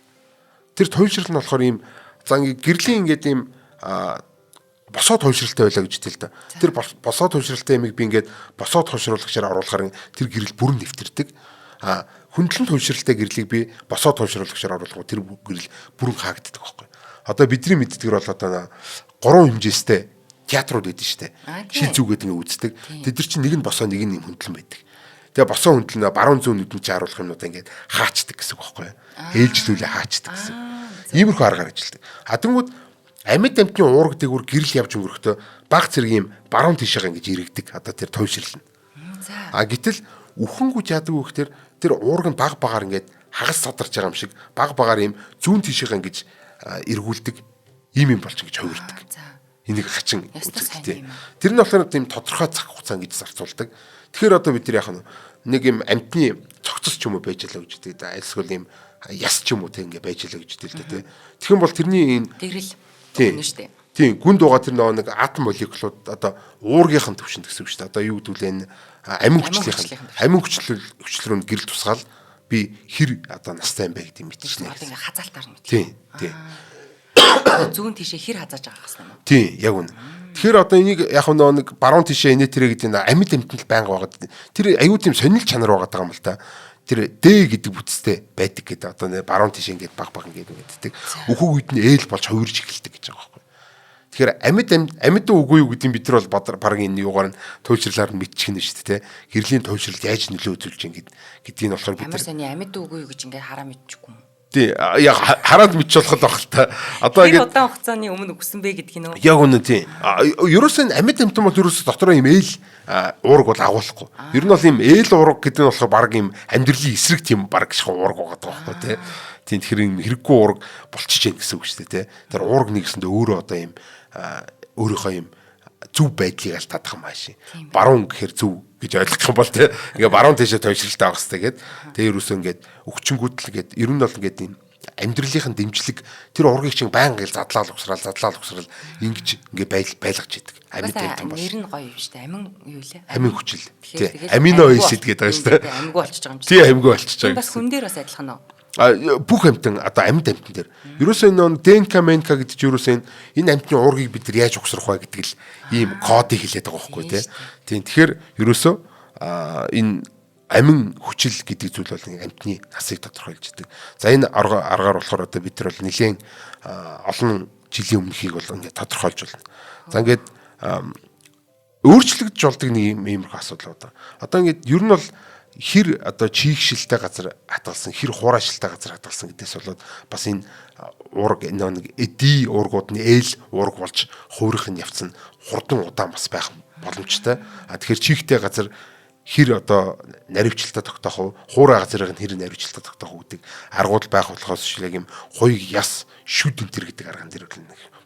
Тэр туйлшрал нь болохоор ийм за ингээд гэрлийн ингээд ийм босоо туйлшралтай байлаа гэж хэлдэг л да. Тэр босоо туйлшралтай ямиг би ингээд босоо туйлшруулагчаар оруулахаар тэр гэрэл бүрэн нэвтэрдэг. Хөндлөн туйлшралтай гэрлийг би босоо туйлшруулагчаар оруулах тэр гэрэл бүрэн хаагддаг байхгүй. Одоо бидний мэддгээр бол одоо 3 хэмжээстэй театрууд байдаг шүү дээ. Шил зүгээд ингээд үздэг. Тэд нар чинь нэг нь босоо нэг нь юм хөндлөн байдаг. Тэгээ босоо хөндлөн баруун зүүн нүдэн чи харуулах юмнуудаа ингээд хаачдаг гэсэн үг байхгүй. Ээлжлүүлээ хаачдаг гэсэн. Иймэрхүү аргаар ажилладаг. Хадангууд амьд амтны уурга дээгүүр гэрэл явж өнгөрөхдөө баг зэрэг юм баруун тишээгаа ингэж иргэдэг. Одоо тэр туйлшрал нь. Гэтэл үхэнгүү яадаг вэ гэхээр тэр уурга нь баг багаар ингээд хагас садарч байгаа юм шиг баг багаар юм зүүн тишээгаа ингэж эргүүлдэг. Ийм юм болж ингэж хувирдаг. Энийг хачин үзэгдтэй. Тэр нь болохоор тийм тодорхой цаг хугацаа гэж зарцуулдаг. Тэгэхээр одоо бид нар яах нь нэг юм амтны цогцос ч юм уу байж ялаа гэж дээ. Эсвэл юм яс ч юм уу тэг ингэ байж ялаа гэж дээ л дээ. Тэгэх юм бол тэрний энэ гэрэл тийм шүү дээ. Тийм гүнд байгаа тэр нэг атом молекулууд одоо уургийнхэн төвшөнд гэсэн үг шүү дээ. Одоо юу гэдвэл энэ амин хүчлэрүүнд гэрэл тусгаал би хэр одоо настай юм бэ гэдэг мэдчихнэ. Одоо ингэ хазаалтаар нь мэдээ. Тийм. Зүүн тишээ хэр хазааж байгаа гэсэн юм уу? Тийм, яг үнэ. Тэгэхээр одоо энийг яг нэг баруун тишээ инээ тэрэ гэдэг нь амьд амтнал байнга байгаад тэр аюу тийм сонирхол чанар байгаа юм л та. Тэр Д гэдэг бүтцтэй байдаг гэдэг одоо баруун тишээ ингээд баг ингээд байдаг. Өөхөг үед нь ээл болж хувирж эхэлдэг гэж байгаа байхгүй. Тэгэхээр амьд үгүй юу гэдэг нь бид нар бол баг энэ юугаар нь туйлшрлаар нь мэдчихнэ шүү дээ. Гэрлийн туйлшрал яаж нөлөө үзүүлж ингээд гэдгийг нь болохоор бид нар сони амьд үгүй юу гэж ингээд хараа мэдчихгүй юм. Тий, яг хараад мэдчих болох байх л та. Одоо ингээд удаан хугацааны өмнө өгсөн бэ гэдгийг нөө. Яг үнэ тий. Ерөөсөө амьд амтан бол ерөөсөө дотроо юм ээл уураг бол агуулахгүй. Ер нь бол юм ээл уураг гэдэг нь болохоор баг юм амьдралын эсрэг тийм баг шиг уураг байгаа байхгүй тий. Тийм тэгэхээр юм хэрэггүй уураг болчихж яах гэсэн үг шүү дээ тий. Тэр уураг нэгсэндээ өөрөө одоо юм өөрийнхөө юм зөв байдлыг аль татах юм ааши. Баруун гэхэр зөв гэж ойлгох юм бол тий. Ингээ баруун тийшээ тойшралтай авах хэрэгтэй гээд тэгээ ерөөсөө ингээд өгчөнгүүдл гээд ер нь бол ингээд юм амьдралынхын дэмжлэг тэр ургийг чинь байнга ил задлал угсрал ингэж ингээ байлгаж идэг. Амьд юм бол. Нэр нь гоё юм шүү дээ. Амин юу лээ? Амин хүчил. Тий. Амино эсид гэдэг байгаа шүү дээ. Амьгүй болчихж байгаа юм чинь. Тий, амьгүй болчихж байгаа. Бас хүн дээр бас адилхан нь. Бүх амтан одоо амьд амтан дээр ерөөсөө энэ ДНК менка гэдэг чинь ерөөсөө энэ амтны уургийг бид нар яаж угсрах вэ гэдэг л ийм кодыг хэлээд байгаа байхгүй тий. Тийм тэгэхээр ерөөсөө энэ амин хүчил гэдэг зүйл бол амтны насыг тодорхойлж идэг. За энэ аргаар болохоор одоо бид нар бол нэлээд олон жилийн өмнөхийг бол ингээд тодорхойлж байна. За ингээд өөрчлөгдөж болдог нэг иймэрхүү асуудал одоо. Одоо ингээд ер нь бол хэр одоо чийгшилтэй газар хатгалсан, хэр хуурайшилтай газар хатгалсан гэдээс болоод бас энэ уураг нэг эди уургууд нь ээл уураг болж хувирахын явц нь хурдан удаан бас байх боломжтой. Тэгэхээр чийгтэй газар хэр одоо наривчлалтаа тогтоох уу, хуурай газрын хэр наривчлалтаа тогтоох уу гэдэг аргууд байх болохоос шиг юм хоёг яс шүд энэ төр гэдэг арган дээр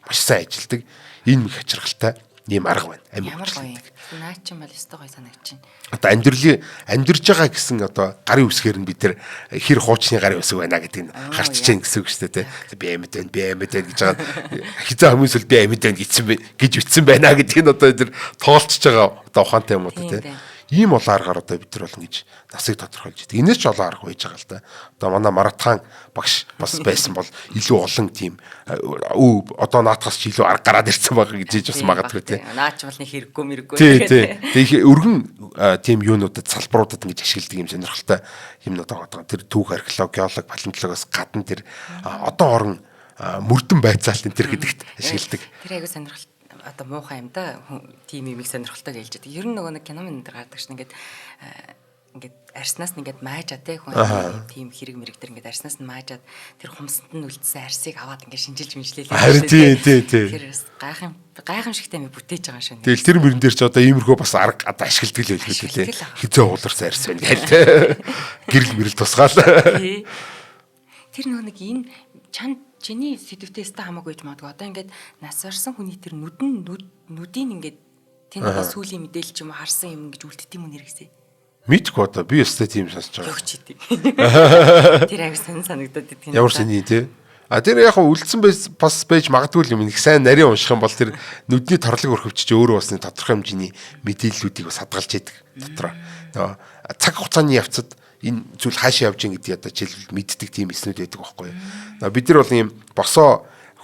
маш сайн ажилдаг. Энэ их хачиргалтай ийм арга байна. Ямар гоё. Наа чи мал өстой гоё санагдаж байна. Одоо амьдарж байгаа гэсэн одоо гарын үсгээр нь бид тэр хэр хуучны гарын үсэг байна гэдгийг харч чинь гэсэн үг шүү дээ. Би амьд байна гэж байгаа хизээ хүмүүсэл би амьд байна гэж үтсэн байна гэдгийг одоо тэр тоолцож байгаа одоо ухаантай юм уу те. Ийм олон аргаар одоо бид нар бол ингэж насыг тодорхойлж идэг. Энэс ч олон арга байж байгаа л да. Одоо манай маратхан багш бас байсан бол илүү олон тийм одоо наатахаас ч илүү арга гараад ирсэн байгаа гэж бас магадгүй тий. Наач бол нэг хэрэггүй мэрэггүй. Тий. Тэгээ өргөн тийм юунуудад салбаруудад ингэж ашигладаг юм сонирхолтой юмнууд байгаа. Тэр түүх археолог, геолог, палеонтологоос гадна тэр одоо орон мөрдөн байцаалт энэ төр гэдэгт ашигладаг. Тэр айгу сонирхолтой одоо муухай юм да тийм юм их сонирхолтой гэлж байдаг. Ер нь нөгөө нэг кино мэн дээр гардаг шин ингээд арснаас нь ингээд маажаа те хүн тийм хэрэг мэрэг дээр ингээд арснаас нь маажаад тэр хумсанд нь үлдсэн арсыг аваад ингээд шинжилж мэнжлээлээ. Харин тий. Тэр гайхамшигтай юм бүтээж байгаа шин. Тэгэл тэр мөрөн дээр ч одоо иймэрхүү бас арга одоо ашигладаг л байлгүй те. Хизээ ууларсан арс байна гээл те. Гэрэл мэрэл тусгаал. Тэр нөгөө нэг энэ чанд чиний сэдвтээс та хамаагүй гэж магадгүй. Одоо ингээд нас барсан хүний тэр нүдийн ингээд тэнд сүүлийн мэдээлэл ч юм харсан юм гэж үлддэм юм нэрэгсээ. Мэдгүй одоо би өстэй тийм сонсож байгаа. Өгч идэв. Тэр аяг санагдаад идэх юм. Ямар сони тий. Тэр яг үлдсэн бас байж магадгүй юм. Их сайн нарийн унших юм бол тэр нүдний торлог өрхөвч чи өөрөө бас тодорхой хэмжээний мэдээллүүдийг бас хадгалж яадаг дотроо. Цаг хугацааны явцад энэ зүйл хаашаа явж байгаа гэдгийг одоо жишээлбэл мэддэг тийм эснүүд байдаг байхгүй юу. Бид нар бол ийм босоо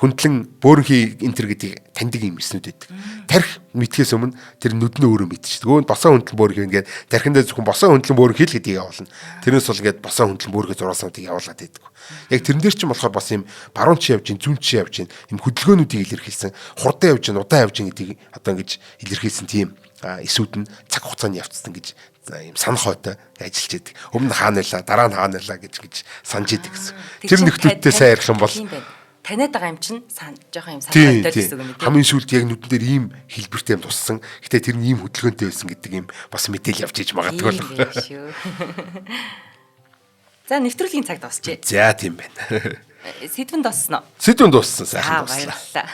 хүндлэн бөөрөнхий энтер гэдгийг таньдаг юм эснүүд байдаг. Тарих мэдхээс өмнө тэр нүднээ өөрөө мэдчихдэг. Өөнд босоо хүндлэн бөөрөнхий ингээд тархиндаа зөвхөн босоо хүндлэн бөөрөнхий л гэдгийг явуулна. Тэрнээс бол ингээд босоо хүндлэн бөөрөнхий зураасуудыг явуулаад байдаг. Яг тэрэн дээр ч юм болохоор бас юм баруун чи явж гин, зүүн чи явж гин, юм хөдөлгөөнүүдийг илэрхийлсэн, хурдан явж гин, удаан явж гин гэдгийг одоо ингэж илэрхийлсэн тийм эсүүд нь цаг хугацаанд явцсан гэж ийм санах хойтой ажиллаж идэг. Өмнө хаана байлаа, дараа нь хаана байлаа гэж санаж идэг гэсэн. Тэр нөхдөдтэй сайн ярих юм бол таниад байгаа юм чинь жоохон юм санаатай гэсэн үг юм. Хамгийн сүүлд яг нүдэн дээр ийм хэлбэртэй юм туссан. Гэтэ тэр нь ийм хөдөлгөөнтэй байсан гэдэг ийм бас мэдээл явж иж магадгүй л шүү. За нэвтрүүлгийн цаг дуусчээ. За тийм байна. Сэдвэн дууссан уу? Сэдвэн дууссан, сайхан дууссан. Баярлалаа.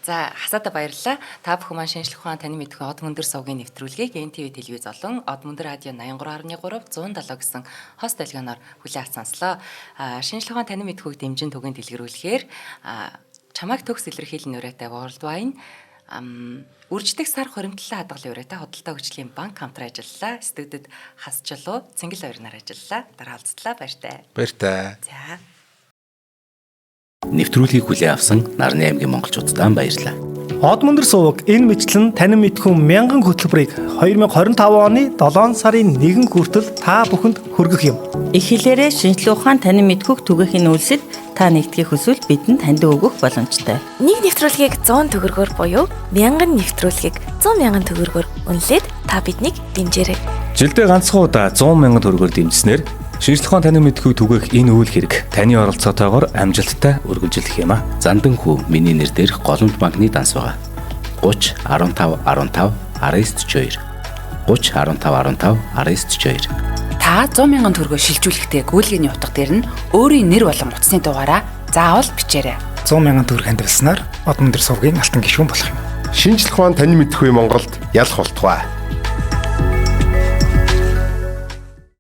За хасаада баярлалаа. Та бүхэн маань шинжлэх ухаан таны мэдхүйн Од мөндөр сувгийн нэвтрүүлгийг NTV телевиз болон Од мөндөр радио 83.3 170 гэсэн хост дэлгэнээр хүлээн авч сонслоо. Шинжлэх ухаан таны мэдхүйг дэмжин түгээн дэлгэрүүлэхээр чамайг төгс илэрхийлэн өрөөтэй World Wine үрждэг сар хуримтлалын хадгалын өрөөтэй худалдаа хөгжлийн банк хамтран ажиллалаа. Студид хасчлуу Цэнгэл хоёр нар ажиллалаа. Дараа уулзлаа. Баяртай. Баяртай. За. Нэвтрүүлгийг хүлээн авсан Нарны аймгийн монголчуудаа баярлалаа. Од мөндөр суваг энэ мэтлэн танин мэдхүн 1000 хөтөлбөрийг 2025 оны 7 сарын 1 хүртэл та бүхэнд хүргэх юм. Их хэлээрээ шинжлэх ухаан танин мэдхүг түгээхийн үйлсэд та нэгтгэх хүсвэл бидэнд таньдаг өгөх боломжтой. Нэг нэвтрүүлгийг 100 төгрөгөөр буюу 1000 нэвтрүүлгийг 100,000 төгрөгөөр үнэлээд та биднийг дэмжээрэй. Жилдээ ганцхан удаа 100,000 төгрөгөөр дэмжснээр шинжлэх ухаан танин мэдхүйг түгээх энэ үйл хэрэг таны оролцоотойгоор амжилттай үргэлжлэх юм а. Зандан хүү миний нэр дээрх голомт банкны данс байгаа. 30 15 15 1942 30 15 15 1942 Та 100,000 төгрөгөөр шилжүүлэхдээ гүйлгээний утга дээр нь өөрийн нэр болон утасны дугаараа заавал бичээрэй. 100,000 төгрөг хандвалснаар Од мөндөр сувгийн алтан гишүүн болох юм. Шинжлэх ухаан таны мэдхүй Монголд ялах болтугай.